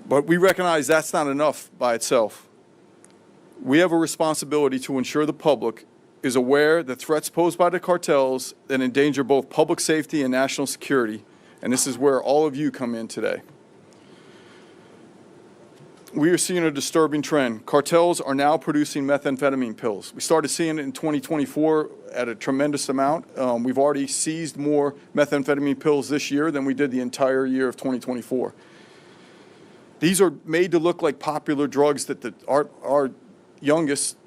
But we recognize that's not enough by itself. We have a responsibility to ensure the public is aware that threats posed by the cartels that endanger both public safety and national security, and this is where all of you come in today. We are seeing a disturbing trend. Cartels are now producing methamphetamine pills. We started seeing it in 2024 at a tremendous amount. We've already seized more methamphetamine pills this year than we did the entire year of 2024. These are made to look like popular drugs that our youngest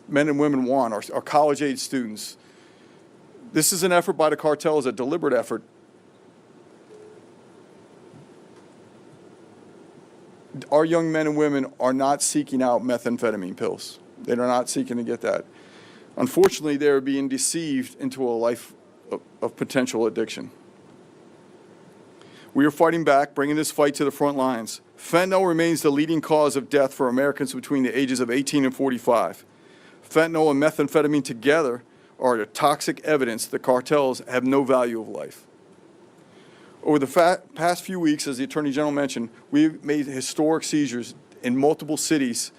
men and women want, our college-age students. This is an effort by the cartels, a deliberate effort. Our young men and women are not seeking out methamphetamine pills. They are not seeking to get that. Unfortunately, they are being deceived into a life of potential addiction. We are fighting back, bringing this fight to the front lines. Fentanyl remains the leading cause of death for Americans between the ages of 18 and 45. Fentanyl and methamphetamine together are the toxic evidence that cartels have no value of life. Over the past few weeks, as the Attorney General mentioned, we've made historic seizures in multiple cities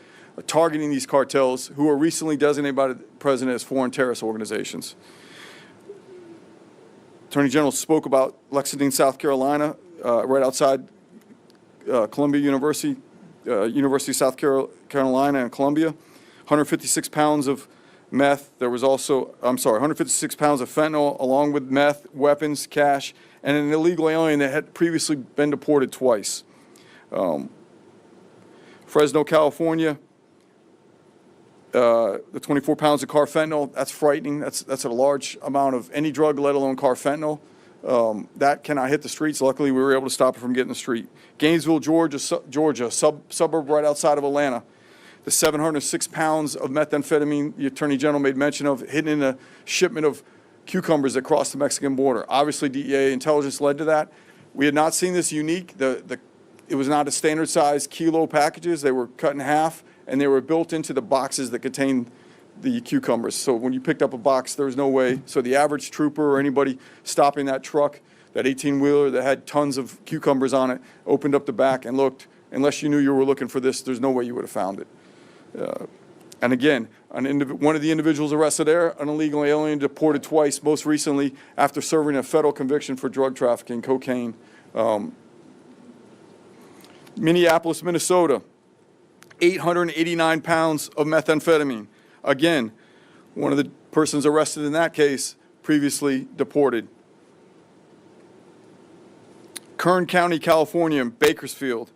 targeting these cartels who were recently designated by the President as foreign terrorist organizations. Attorney General spoke about Lexington, South Carolina, right outside Columbia University, University of South Carolina and Columbia, 156 pounds of meth. There was also, 156 pounds of fentanyl along with meth, weapons, cash, and an illegal alien that had previously been deported twice. Fresno, California, the 24 pounds of carfentanil, that's frightening. That's a large amount of any drug, let alone carfentanil. That cannot hit the streets. Luckily, we were able to stop it from getting the street. Gainesville, Georgia, suburb right outside of Atlanta. The 706 pounds of methamphetamine the Attorney General made mention of hidden in a shipment of cucumbers that crossed the Mexican border. Obviously, DEA intelligence led to that. We had not seen this unique. It was not a standard size kilo packages. They were cut in half, and they were built into the boxes that contained the cucumbers. So when you picked up a box, there was no way. So the average trooper or anybody stopping that truck, that 18-wheeler that had tons of cucumbers on it, opened up the back and looked. Unless you knew you were looking for this, there's no way you would have found it. And again, one of the individuals arrested there, an illegal alien deported twice, most recently after serving a federal conviction for drug trafficking, cocaine. Minneapolis, Minnesota, 889 pounds of methamphetamine. Again, one of the persons arrested in that case previously deported. Kern County, California, Bakersfield.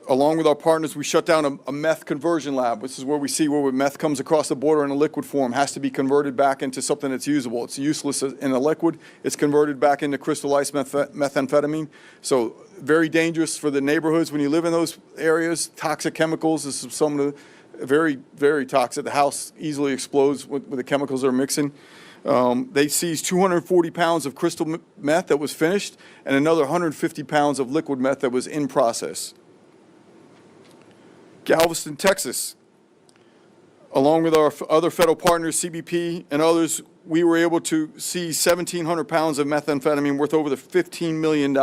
Along with our partners, we shut down a meth conversion lab. This is where we see where meth comes across the border in a liquid form, has to be converted back into something that's usable. It's useless in a liquid. It's converted back into crystallized methamphetamine. So very dangerous for the neighborhoods when you live in those areas. Toxic chemicals. This is some of the very, very toxic. The house easily explodes with the chemicals they're mixing. They seized 240 pounds of crystal meth that was finished and another 150 pounds of liquid meth that was in process. Galveston, Texas. Along with our other federal partners, CBP and others, we were able to seize 1,700 pounds of methamphetamine worth over the $15 million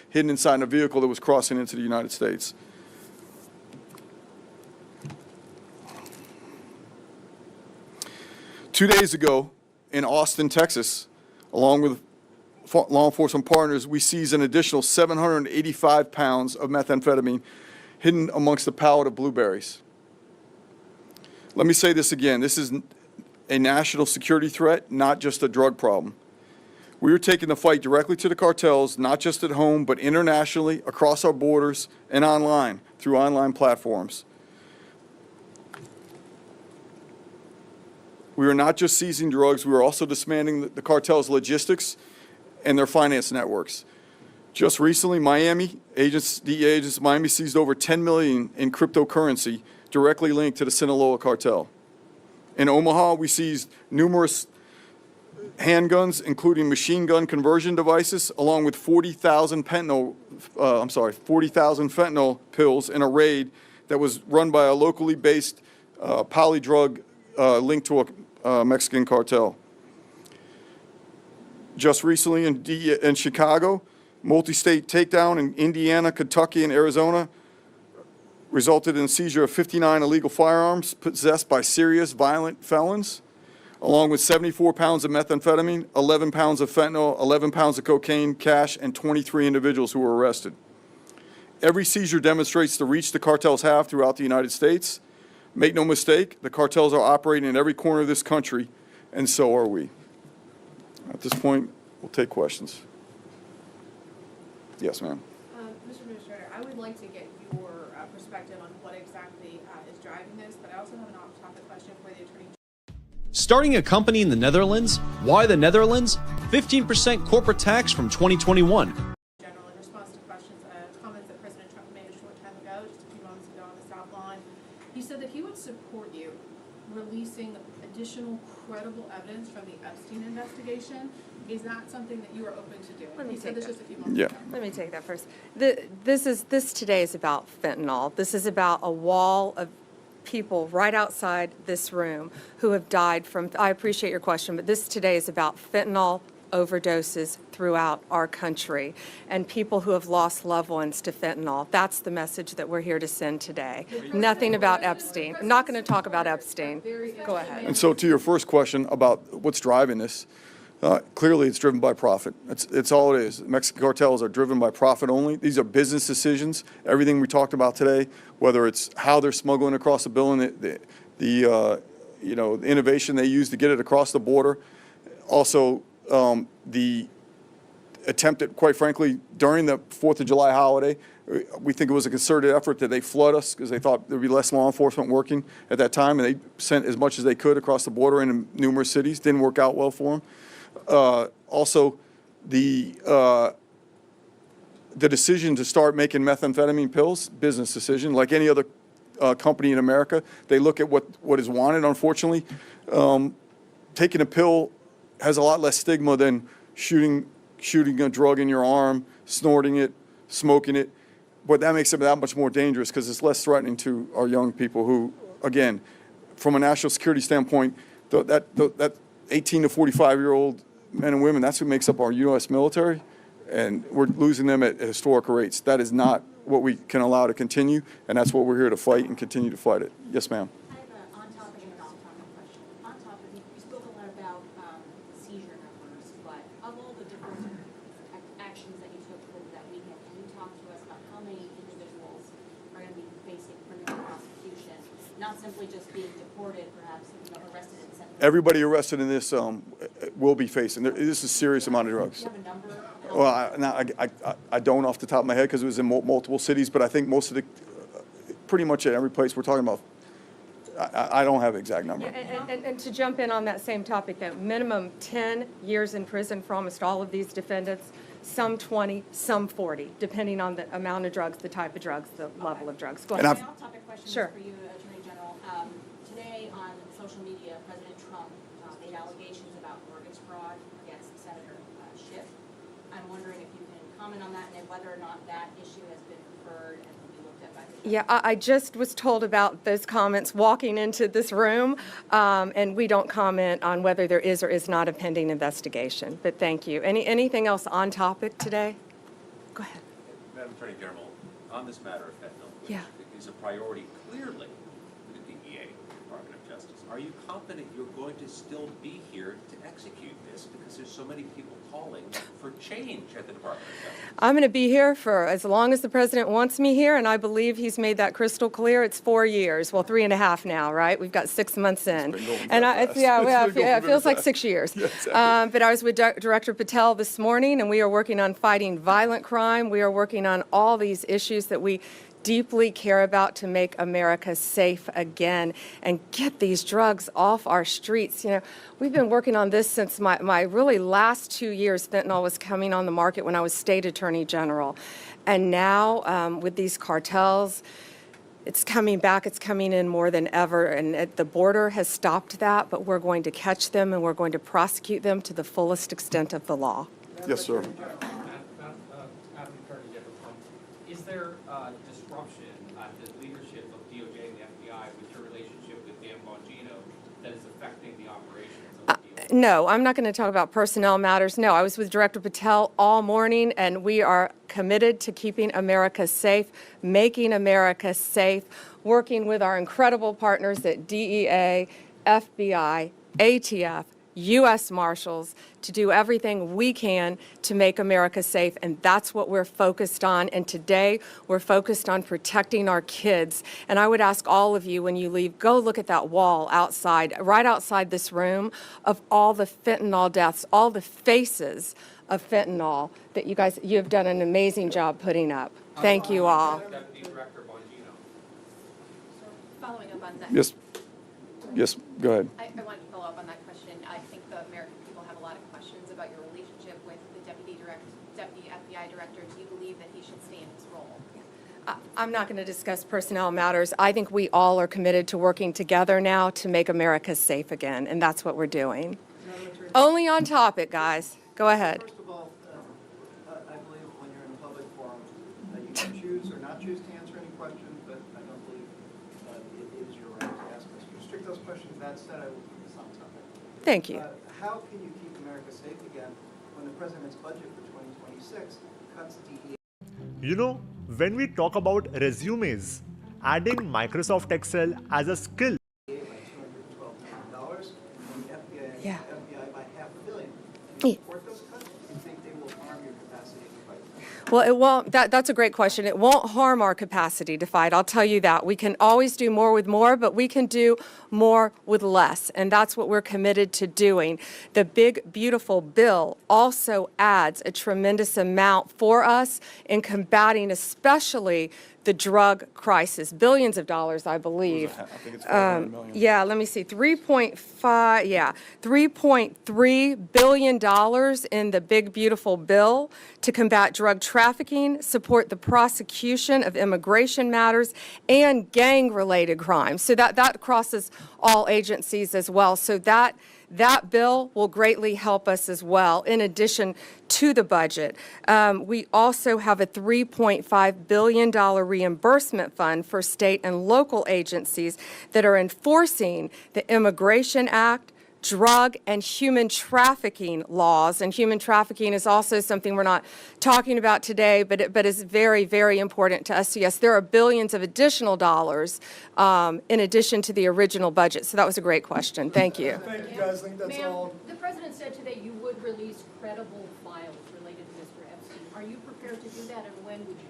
hidden inside a vehicle that was crossing into the United States. Two days ago in Austin, Texas, along with law enforcement partners, we seized an additional 785 pounds of methamphetamine hidden amongst the pallet of blueberries. Let me say this again. This is a national security threat, not just a drug problem. We are taking the fight directly to the cartels, not just at home, but internationally, across our borders, and online, through online platforms. We are not just seizing drugs, we are also dismantling the cartel's logistics and their finance networks. Just recently, DEA agents, Miami seized over $10 million in cryptocurrency directly linked to the Sinaloa cartel. In Omaha, we seized numerous handguns, including machine gun conversion devices, along with 40,000 fentanyl pills in a raid that was run by a locally based polydrug linked to a Mexican cartel. Just recently in Chicago, multi-state takedown in Indiana, Kentucky, and Arizona resulted in the seizure of 59 illegal firearms possessed by serious violent felons, along with 74 pounds of methamphetamine, 11 pounds of fentanyl, 11 pounds of cocaine, cash, and 23 individuals who were arrested. Every seizure demonstrates the reach the cartels have throughout the United States. Make no mistake, the cartels are operating in every corner of this country, and so are we. At this point, we'll take questions. Yes, ma'am. Mr. Administrator, I would like to get your perspective on what exactly is driving this, but I also have an off-topic question for the Attorney General. Starting a company in the Netherlands? Why the Netherlands? 15% corporate tax from 2021. General, in response to comments that President Trump made a short time ago, just a few moments ago on the South Lawn, he said that he would support you releasing additional credible evidence from the Epstein investigation. Is that something that you are open to doing? He said this just a few moments ago. Let me take that first. This today is about fentanyl. This is about a wall of people right outside this room who have died from, I appreciate your question, but this today is about fentanyl overdoses throughout our country and people who have lost loved ones to fentanyl. That's the message that we're here to send today. Nothing about Epstein. I'm not going to talk about Epstein. Go ahead. And so to your first question about what's driving this, clearly it's driven by profit. It's all it is. Mexican cartels are driven by profit only. These are business decisions. Everything we talked about today, whether it's how they're smuggling across the bill and the innovation they use to get it across the border, also the attempt at, quite frankly, during the 4th of July holiday, we think it was a concerted effort that they flood us because they thought there would be less law enforcement working at that time, and they sent as much as they could across the border into numerous cities. Didn't work out well for them. Also, the decision to start making methamphetamine pills, business decision, like any other company in America. They look at what is wanted, unfortunately. Taking a pill has a lot less stigma than shooting a drug in your arm, snorting it, smoking it. But that makes it that much more dangerous because it's less threatening to our young people who, again, from a national security standpoint, that 18 to 45-year-old men and women, that's who makes up our U.S. military, and we're losing them at historical rates. That is not what we can allow to continue, and that's what we're here to fight and continue to fight it. Yes, ma'am. I have an on-topic and an off-topic question. On-topic, you spoke a lot about seizure numbers, but of all the different actions that you took over that weekend, can you talk to us about how many individuals are going to be facing criminal prosecution, not simply just being deported, perhaps, arrested and sent? Everybody arrested in this will be facing. This is a serious amount of drugs. Do you have a number? Well, I don't off the top of my head because it was in multiple cities, but I think most of the, pretty much at every place we're talking about, I don't have an exact number. And to jump in on that same topic, though, minimum 10 years in prison for almost all of these defendants, some 20, some 40, depending on the amount of drugs, the type of drugs, the level of drugs. Go ahead. My off-topic question Sure. is for you, Attorney General. Today on social media, President Trump made allegations about mortgage fraud against Senator Schiff. I'm wondering if you can comment on that and whether or not that issue has been referred and will be looked at by the judge. Yeah, I just was told about those comments walking into this room, and we don't comment on whether there is or is not a pending investigation. But thank you. Anything else on topic today? Go ahead. Madam Attorney General, on this matter of fentanyl, which Yeah. is a priority clearly for the DEA, Department of Justice, are you confident you're going to still be here to execute this because there's so many people calling for change at the Department of Justice? I'm going to be here for as long as the president wants me here, and I believe he's made that crystal clear. It's 4 years, well, 3.5 now, right? We've got 6 months in, and it feels like 6 years. Yeah, exactly. But I was with Director Patel this morning, and we are working on fighting violent crime. We are working on all these issues that we deeply care about to make America safe again and get these drugs off our streets. You know, we've been working on this since my really last 2 years. Fentanyl was coming on the market when I was State Attorney General. And now with these cartels, it's coming back. It's coming in more than ever. And the border has stopped that, but we're going to catch them and we're going to prosecute them to the fullest extent of the law. Yes, sir. Is there disruption at the leadership of DOJ and the FBI with your relationship with Dan Bongino that is affecting the operations of the DOJ? No, I'm not going to talk about personnel matters. No, I was with Director Patel all morning, and we are committed to keeping America safe, making America safe, working with our incredible partners at DEA, FBI, ATF, U.S. Marshals to do everything we can to make America safe, and that's what we're focused on. And today, we're focused on protecting our kids. And I would ask all of you, when you leave, go look at that wall outside, right outside this room, of all the fentanyl deaths, all the faces of fentanyl that you have done an amazing job putting up. Thank you all. Deputy Director Bongino. Following up on that. Yes, go ahead. I wanted to follow up on that question. I think the American people have a lot of questions about your relationship with the Deputy FBI Director. Do you believe that he should stay in his role? I'm not going to discuss personnel matters. I think we all are committed to working together now to make America safe again, and that's what we're doing. Only on topic, guys. Go ahead. First of all, I believe when you're in a public forum, you can choose or not choose to answer any questions, but I don't believe it is your right to ask us. Restrict those questions. That said, I will keep this on topic. Thank you. How can you keep America safe again when the president's budget for 2026 cuts DEA? You know, when we talk about resumes, adding Microsoft Excel as a skill. By $212 million and the FBI by $500 million. Yeah. You support those cuts? Do you think they will harm your capacity to fight? Well, it won't. That's a great question. It won't harm our capacity to fight. I'll tell you that. We can always do more with more, but we can do more with less, and that's what we're committed to doing. The big, beautiful bill also adds a tremendous amount for us in combating especially the drug crisis, billions of dollars, I believe. I think it's $500 million. Yeah, let me see, $3.3 billion in the big, beautiful bill to combat drug trafficking, support the prosecution of immigration matters, and gang-related crimes. So that crosses all agencies as well. So that That bill will greatly help us as well, in addition to the budget. We also have a $3.5 billion reimbursement fund for state and local agencies that are enforcing the Immigration Act, drug and human trafficking laws. And human trafficking is also something we're not talking about today, but is very, very important to us. Yes, there are billions of additional dollars in addition to the original budget. So that was a great question. Thank you. Thank you, guys. I think that's Ma'am, all. the president said today you would release credible files related to Mr. Epstein. Are you prepared to do that, and when would you?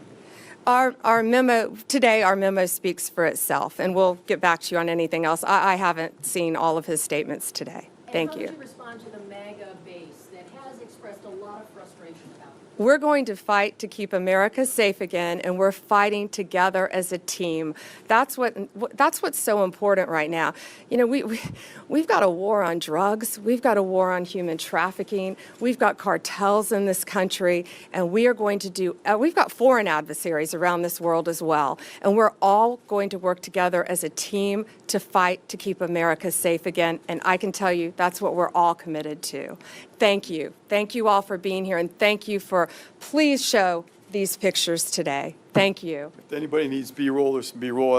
Our memo, today, our memo speaks for itself, and we'll get back to you on anything else. I haven't seen all of his statements today. Thank you. And how would you respond to the MAGA base that has expressed a lot of frustration about it? We're going to fight to keep America safe again, and we're fighting together as a team. That's what's so important right now. You know, we've got a war on drugs. We've got a war on human trafficking. We've got cartels in this country, and we are going to do. We've got foreign adversaries around this world as well, and we're all going to work together as a team to fight to keep America safe again. And I can tell you that's what we're all committed to. Thank you. Thank you all for being here, and thank you for, please show these pictures today. Thank you. If anybody needs B-roll, there's some B-roll,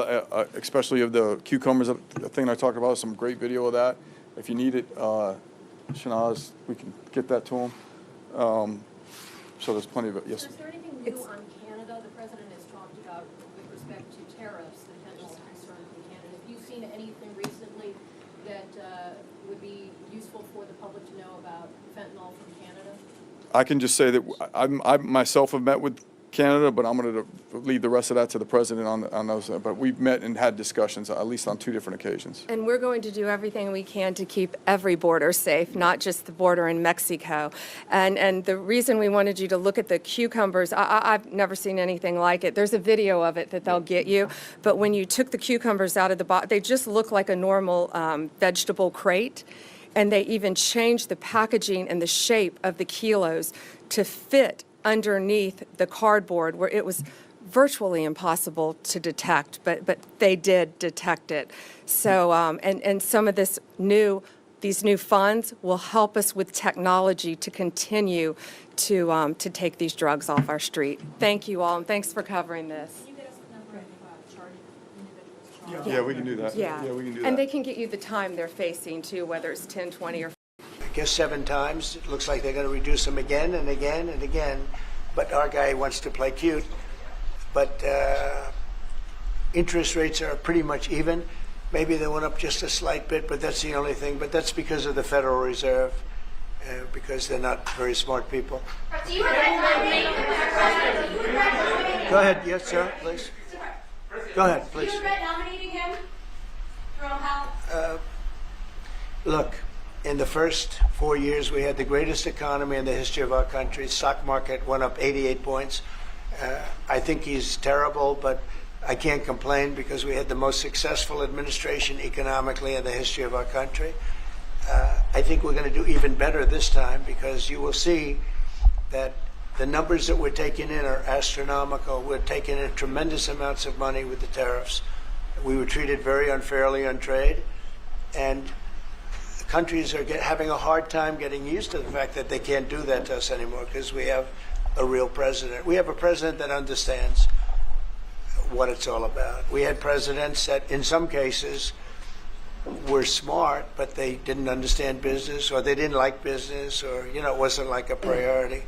especially of the cucumbers, the thing I talked about, some great video of that. If you need it, Shanaz, we can get that to them. So there's plenty of it. Yes. Is there anything new on Canada? The president has talked about with respect to tariffs, the potential concern from Canada. Have you seen anything recently that would be useful for the public to know about fentanyl from Canada? I can just say that I myself have met with Canada, but I'm going to leave the rest of that to the president on those. But we've met and had discussions, at least on 2 different occasions. And we're going to do everything we can to keep every border safe, not just the border in Mexico. And the reason we wanted you to look at the cucumbers, I've never seen anything like it. There's a video of it that they'll get you. But when you took the cucumbers out of the box, they just look like a normal vegetable crate. And they even changed the packaging and the shape of the kilos to fit underneath the cardboard, where it was virtually impossible to detect, but they did detect it. So, and some of these new funds will help us with technology to continue to take these drugs off our street. Thank you all, and thanks for covering this. Can you get us the number of charged individuals charged? Yeah, we can do that. Yeah, we can do that. and they can get you the time they're facing too, whether it's 10, 20, or I guess 7 times. It looks like they're going to reduce them again and again and again. But our guy wants to play cute. But interest rates are pretty much even. Maybe they went up just a slight bit, but that's the only thing. But that's because of the Federal Reserve, because they're not very smart people. Do you regret Go ahead. Yes, sir, please. Go ahead, please. Do you regret nominating him, Jerome Powell? Look, in the first 4 years, we had the greatest economy in the history of our country. Stock market went up 88 points. I think he's terrible, but I can't complain because we had the most successful administration economically in the history of our country. I think we're going to do even better this time because you will see that the numbers that we're taking in are astronomical. We're taking in tremendous amounts of money with the tariffs. We were treated very unfairly on trade, and countries are having a hard time getting used to the fact that they can't do that to us anymore because we have a real president. We have a president that understands what it's all about. We had presidents that in some cases were smart, but they didn't understand business, or they didn't like business, or, you know, it wasn't like a priority.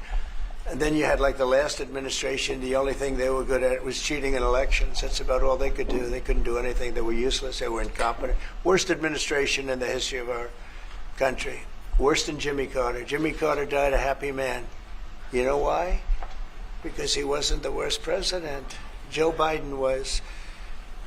And then you had like the last administration, the only thing they were good at was cheating in elections. That's about all they could do. They couldn't do anything. They were useless. They were incompetent. Worst administration in the history of our country. Worse than Jimmy Carter. Jimmy Carter died a happy man. You know why? Because he wasn't the worst president. Joe Biden was.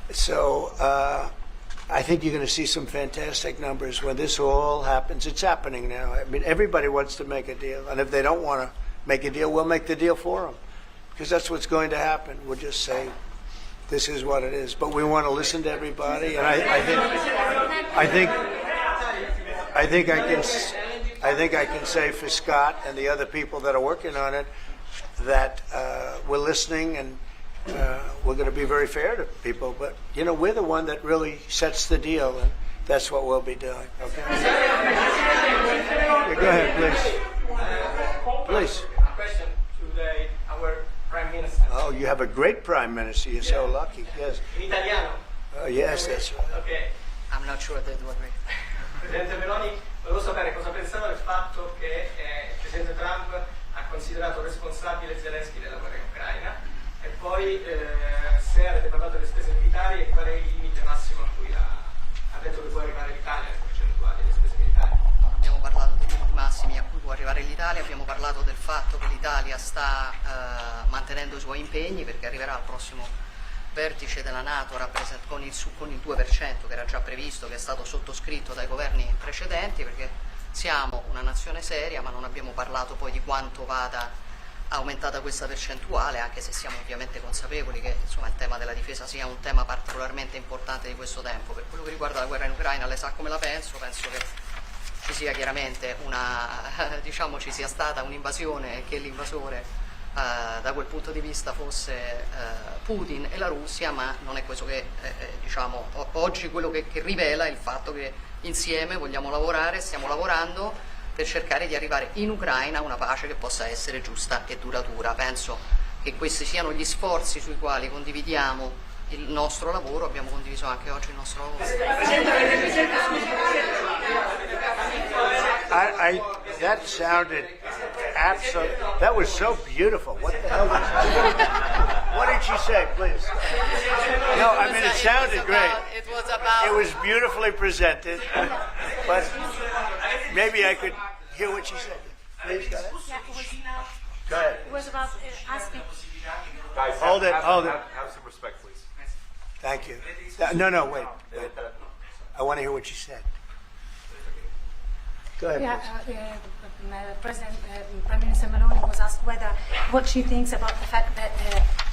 So I think you're going to see some fantastic numbers when this all happens. It's happening now. I mean, everybody wants to make a deal. And if they don't want to make a deal, we'll make the deal for them. Because that's what's going to happen. We'll just say, this is what it is. But we want to listen to everybody. And I think I can say for Scott and the other people that are working on it that we're listening, and we're going to be very fair to people. But, you know, we're the one that really sets the deal. And That's what we'll be doing, okay? Yeah, go ahead, please. Please. A question to our Prime Minister. Oh, you have a great Prime Minister. You're so lucky. Yes. In italiano? Oh, yes, that's right. Ok. I'm not sure they do agree. Presidente Meloni, volevo sapere cosa pensava del fatto che il Presidente Trump ha considerato responsabile Zelensky della guerra in Ucraina e poi se avete parlato delle spese militari e qual è il limite massimo a cui ha detto che può arrivare l'Italia, le percentuali delle spese militari. Non abbiamo parlato dei limiti massimi a cui può arrivare l'Italia, abbiamo parlato del fatto che l'Italia sta mantenendo i suoi impegni perché arriverà al prossimo vertice della NATO con il 2% che era già previsto, che è stato sottoscritto dai governi precedenti, perché siamo una nazione seria, ma non abbiamo parlato poi di quanto vada aumentata questa percentuale, anche se siamo ovviamente consapevoli che insomma, il tema della difesa sia un tema particolarmente importante di questo tempo. Per quello che riguarda la guerra in Ucraina, lei sa come la penso che ci sia chiaramente diciamo ci sia stata un'invasione e che l'invasore da quel punto di vista fosse Putin e la Russia, ma non è questo che diciamo oggi quello che rivela è il fatto che insieme vogliamo lavorare, stiamo lavorando per cercare di arrivare in Ucraina a una pace che possa essere giusta e duratura. Penso che questi siano gli sforzi sui quali condividiamo il nostro lavoro, abbiamo condiviso anche oggi il nostro lavoro. That sounded absolutely. That was so beautiful. What the hell was that? What did she say, please? No, I mean it sounded great. It was about. It was beautifully presented, but maybe I could hear what she said. Please go ahead. Yeah, Go ahead. it was about asking. Guys, Hold it. Hold it. Have some respect, please. Thank you. No, wait. I want to hear what she said. Go ahead. Please. Prime Minister Meloni was asked what she thinks about the fact that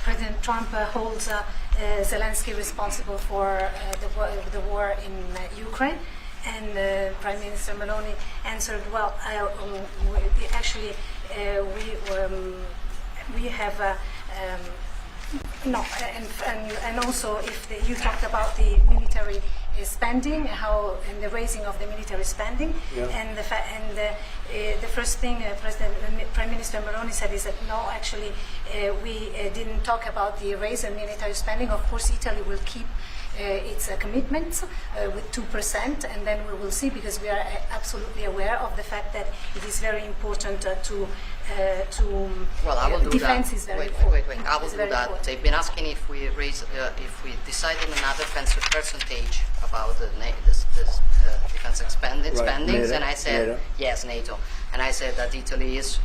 President Trump holds Zelensky responsible for the war in Ukraine. And Prime Minister Meloni answered, well, actually, we have no, and also if you talked about the military spending, and the raising of the military spending, Yeah. and the first thing Prime Minister Meloni said is that no, actually, we didn't talk about the raise in military spending. Of course, Italy will keep its commitments with 2%, and then we will see, because we are absolutely aware of the fact that it is very important Well, I will do defense that. is very Wait. important. I will It's do very that. important. They've been asking if we decided another percentage about the defense spendings, NATO, and I said NATO. yes, NATO, and I said that Italy is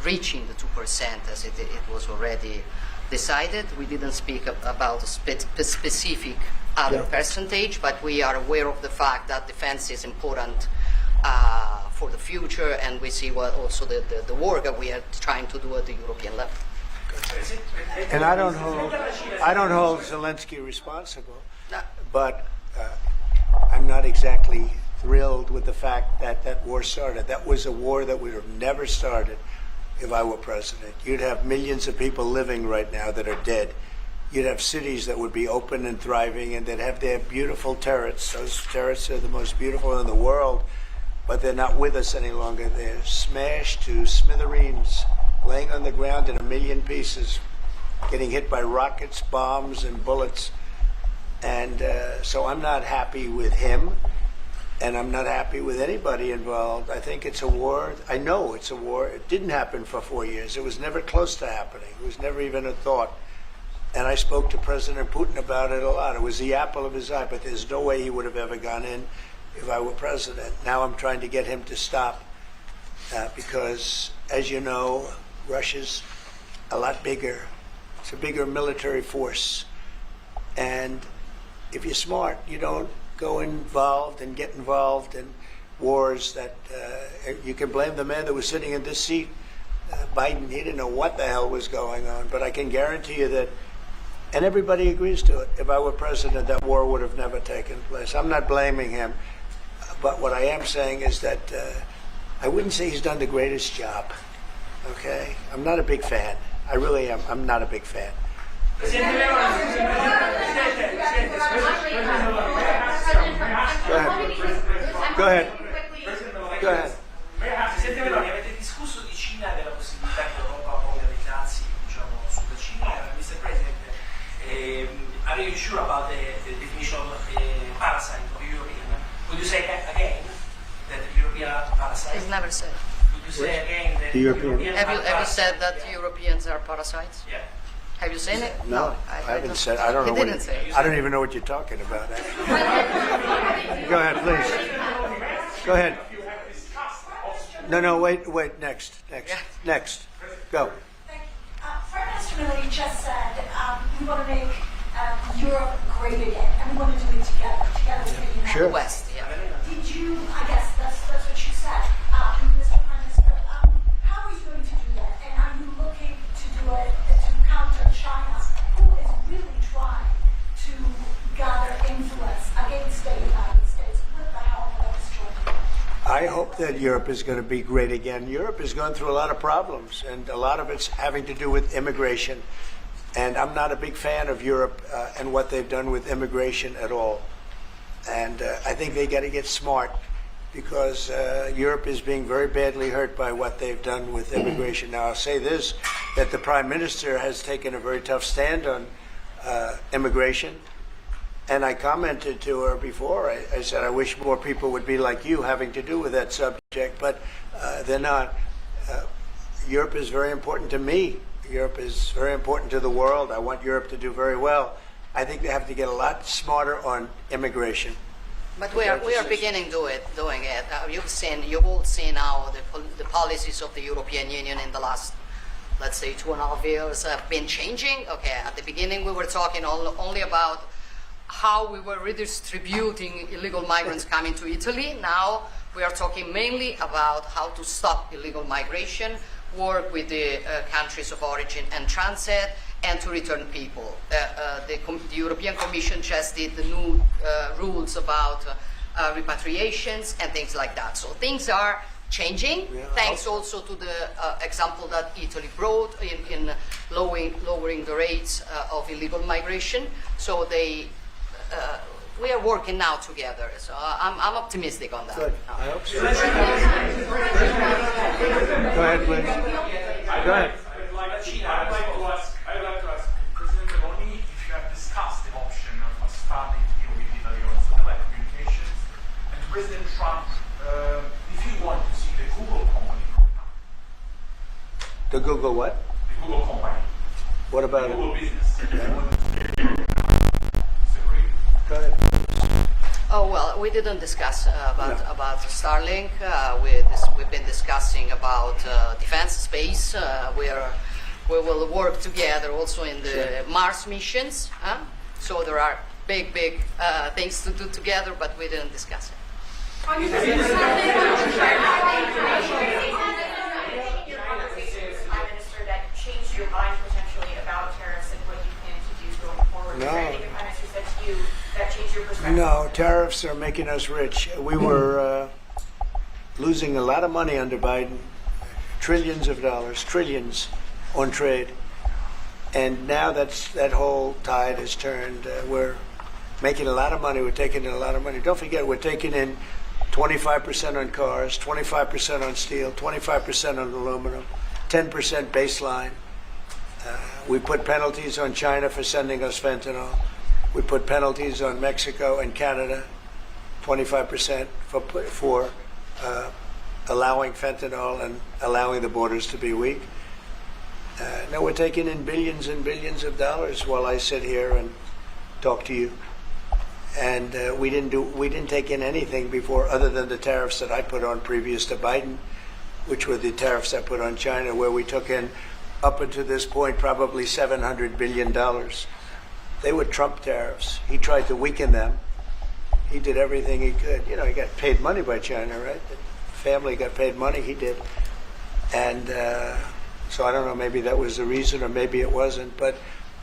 reaching the 2% as it was already decided. We didn't speak about a specific other Yeah. percentage, but we are aware of the fact that defense is important for the future, and we see what also the work that we are trying to do at the European level. And I don't hold Zelensky responsible, but I'm not exactly thrilled with the fact that that war started. That was a war that would have never started if I were president. You'd have millions of people living right now that are dead. You'd have cities that would be open and thriving, and they'd have their beautiful turrets. Those turrets are the most beautiful in the world, but they're not with us any longer. They're smashed to smithereens, laying on the ground in a million pieces, getting hit by rockets, bombs, and bullets. And so I'm not happy with him, and I'm not happy with anybody involved. I think it's a war. I know it's a war. It didn't happen for 4 years. It was never close to happening. It was never even a thought. And I spoke to President Putin about it a lot. It was the apple of his eye, but there's no way he would have ever gone in if I were president. Now I'm trying to get him to stop because, as you know, Russia's a lot bigger. It's a bigger military force. And if you're smart, you don't go involved and get involved in wars that you can blame the man that was sitting in this seat. Biden, he didn't know what the hell was going on, but I can guarantee you that, and everybody agrees to it, if I were president, that war would have never taken place. I'm not blaming him, but what I am saying is that I wouldn't say he's done the greatest job, okay? I'm not a big fan. I really am. I'm not a big fan. Go ahead. Go ahead. Presidente Meloni, avete discusso di Cina e della possibilità che l'Europa poi dazi, diciamo, sulla Cina. Mr. President, are you sure about the definition of parasite of European? Would you say again that European are parasites? It's never said. Would you say again that The European- Have you said that Europeans are parasites? Yeah. Have you seen it? No, I haven't said. I don't know He what. didn't say. I don't even know what you're talking about. Go ahead, please. Go ahead. No, wait. Next. Go. Prime Minister Meloni just said we want to make Europe great again, and we want to do it together with the United Sure. West, yeah. Did you? I guess that's what you said, Mr. Prime Minister. How are you going to do that? And are you looking to do it to counter China, who is really trying to gather influence against the United States with the help of this joint? I hope that Europe is going to be great again. Europe is going through a lot of problems, and a lot of it's having to do with immigration. And I'm not a big fan of Europe and what they've done with immigration at all. And I think they got to get smart, because Europe is being very badly hurt by what they've done with immigration. Now, I'll say this, that the Prime Minister has taken a very tough stand on immigration. And I commented to her before. I said, I wish more people would be like you having to do with that subject, but they're not. Europe is very important to me. Europe is very important to the world. I want Europe to do very well. I think they have to get a lot smarter on immigration. But we are beginning doing it. You've all seen how the policies of the European Union in the last, let's say, 2.5 years have been changing. Okay, at the beginning we were talking only about how we were redistributing illegal migrants coming to Italy. Now we are talking mainly about how to stop illegal migration, work with the countries of origin and transit, and to return people. The European Commission just did the new rules about repatriations and things like that. So things are changing, thanks also to the example that Italy brought in lowering the rates of illegal migration. So we are working now together. So I'm optimistic on that. Good. I hope so. Go ahead, please. Go ahead. I'd like to ask President Meloni if you have discussed the option of starting to deal with Italy on satellite communications, and President Trump, if you want to see the Google company. The Google what? The Google company. What about Google it? business. Go ahead. Oh, well, we didn't discuss about Starlink. We've been discussing about defense space. We will work together also in the Mars missions. So there are big things to do together, but we didn't discuss it. Prime Minister, that changed your mind potentially about tariffs and what you plan to do going forward? No. Is there anything the Prime Minister said to you that changed your perspective? No, tariffs are making us rich. We were losing a lot of money under Biden, trillions of dollars, trillions on trade. And now that whole tide has turned. We're making a lot of money. We're taking in a lot of money. Don't forget, we're taking in 25% on cars, 25% on steel, 25% on aluminum, 10% baseline. We put penalties on China for sending us fentanyl. We put penalties on Mexico and Canada, 25% for allowing fentanyl and allowing the borders to be weak. Now we're taking in billions and billions of dollars while I sit here and talk to you. And we didn't take in anything before other than the tariffs that I put on previous to Biden, which were the tariffs I put on China, where we took in, up until this point, probably $700 billion. They were Trump tariffs. He tried to weaken them. He did everything he could. You know, he got paid money by China, right? The family got paid money, he did. And so I don't know, maybe that was the reason or maybe it wasn't, but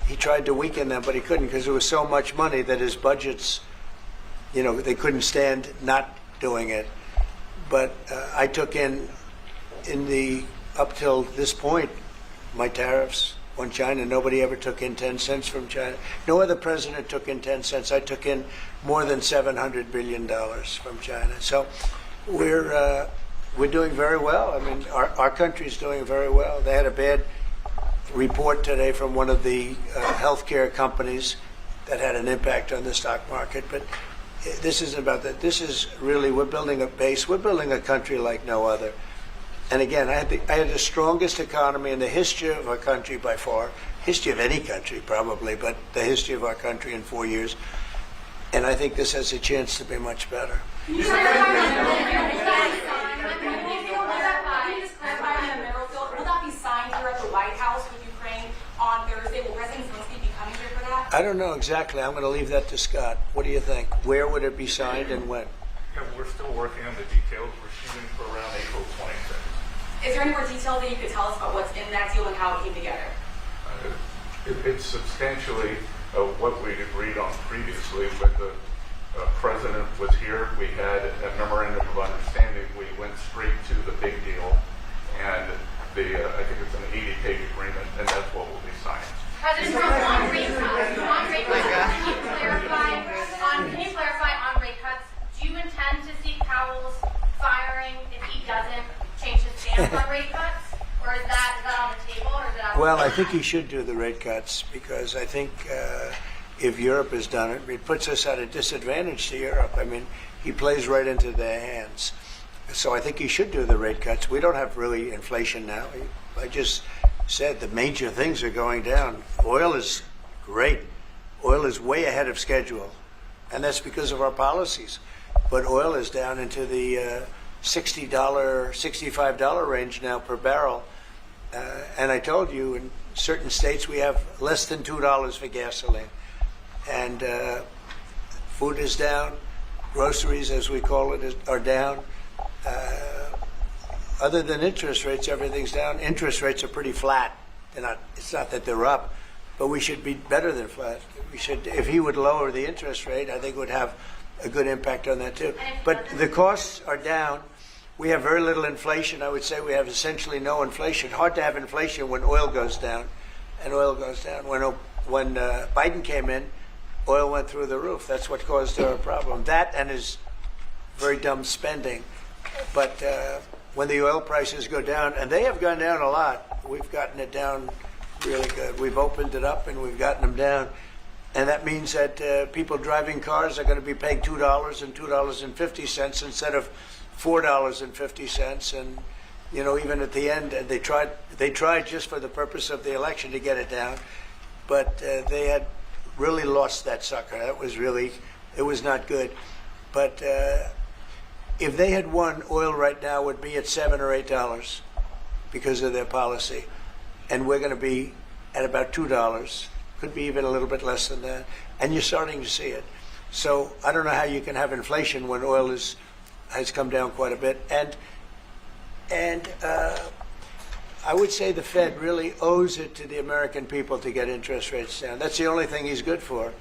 he tried to weaken them, but he couldn't because there was so much money that his budgets, you know, they couldn't stand not doing it. But I took in the, up till this point, my tariffs on China. Nobody ever took in 10 cents from China. No other president took in 10 cents. I took in more than $700 billion from China. So we're doing very well. I mean, our country's doing very well. They had a bad report today from one of the healthcare companies that had an impact on the stock market. But this isn't about that. This is really, we're building a base. We're building a country like no other. And again, I had the strongest economy in the history of our country by far, history of any country probably, but the history of our country in 4 years. And I think this has a chance to be much better. Can you just clarify on the mineral field? Will that be signed here at the White House with Ukraine on Thursday? Will President Zelensky be coming here for that? I don't know exactly. I'm going to leave that to Scott. What do you think? Where would it be signed and when? Yeah, we're still working on the details. We're shooting for around April 26th. Is there any more detail that you could tell us about what's in that deal and how it came together? It's substantially what we'd agreed on previously, but the president was here. We had a memorandum of understanding. We went straight to the big deal, and I think it's an 80-page agreement, and that's what will be signed. President Trump, on rate cuts, can you clarify on rate cuts? Do you intend to seek Powell's firing if he doesn't change his stance on rate cuts, or is that on the table, or is it out? Well, I think he should do the rate cuts because I think if Europe has done it, it puts us at a disadvantage to Europe. I mean, he plays right into their hands. So I think he should do the rate cuts. We don't have really inflation now. I just said the major things are going down. Oil is great. Oil is way ahead of schedule, and that's because of our policies. But oil is down into the $60, $65 range now per barrel. And I told you, in certain states we have less than $2 for gasoline. And food is down. Groceries, as we call it, are down. Other than interest rates, everything's down. Interest rates are pretty flat. It's not that they're up, but we should be better than flat. We should, if he would lower the interest rate, I think it would have a good impact on that too. But the costs are down. We have very little inflation. I would say we have essentially no inflation. Hard to have inflation when oil goes down, and oil goes down. When Biden came in, oil went through the roof. That's what caused our problem. That and his very dumb spending. But when the oil prices go down, and they have gone down a lot, we've gotten it down really good. We've opened it up and we've gotten them down. And that means that people driving cars are going to be paying $2 and $2.50 instead of $4.50. And, you know, even at the end, they tried just for the purpose of the election to get it down. But they had really lost that sucker. It was not good. But if they had won, oil right now would be at $7 or $8 because of their policy. And we're going to be at about $2. Could be even a little bit less than that. And you're starting to see it. So I don't know how you can have inflation when oil has come down quite a bit. And I would say the Fed really owes it to the American people to get interest rates down. That's the only thing he's good for.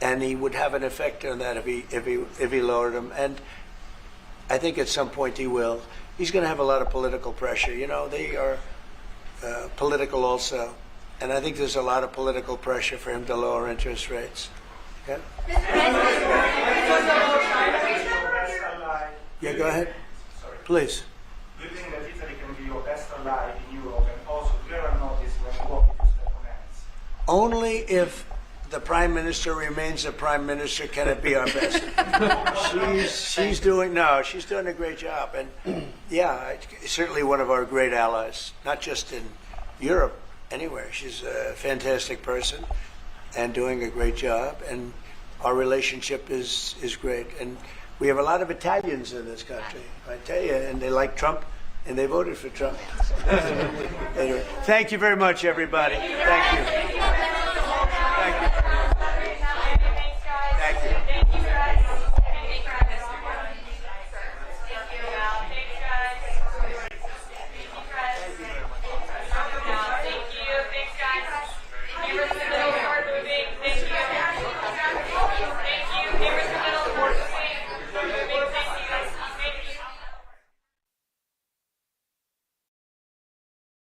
And he would have an effect on that if he lowered them. And I think at some point he will. He's going to have a lot of political pressure. You know, they are political also. And I think there's a lot of political pressure for him to lower interest rates. Yeah? Yeah, go ahead. Sorry. Please. Do you think that Italy can be your best ally in Europe? And also, do you ever notice when you walk into opponents? Only if the Prime Minister remains the Prime Minister can it be our best. she's doing a great job. And yeah, certainly one of our great allies, not just in Europe, anywhere. She's a fantastic person and doing a great job. And our relationship is great. And we have a lot of Italians in this country, I tell you, and they like Trump, and they voted for Trump. Anyway, thank you very much, everybody. Thank you.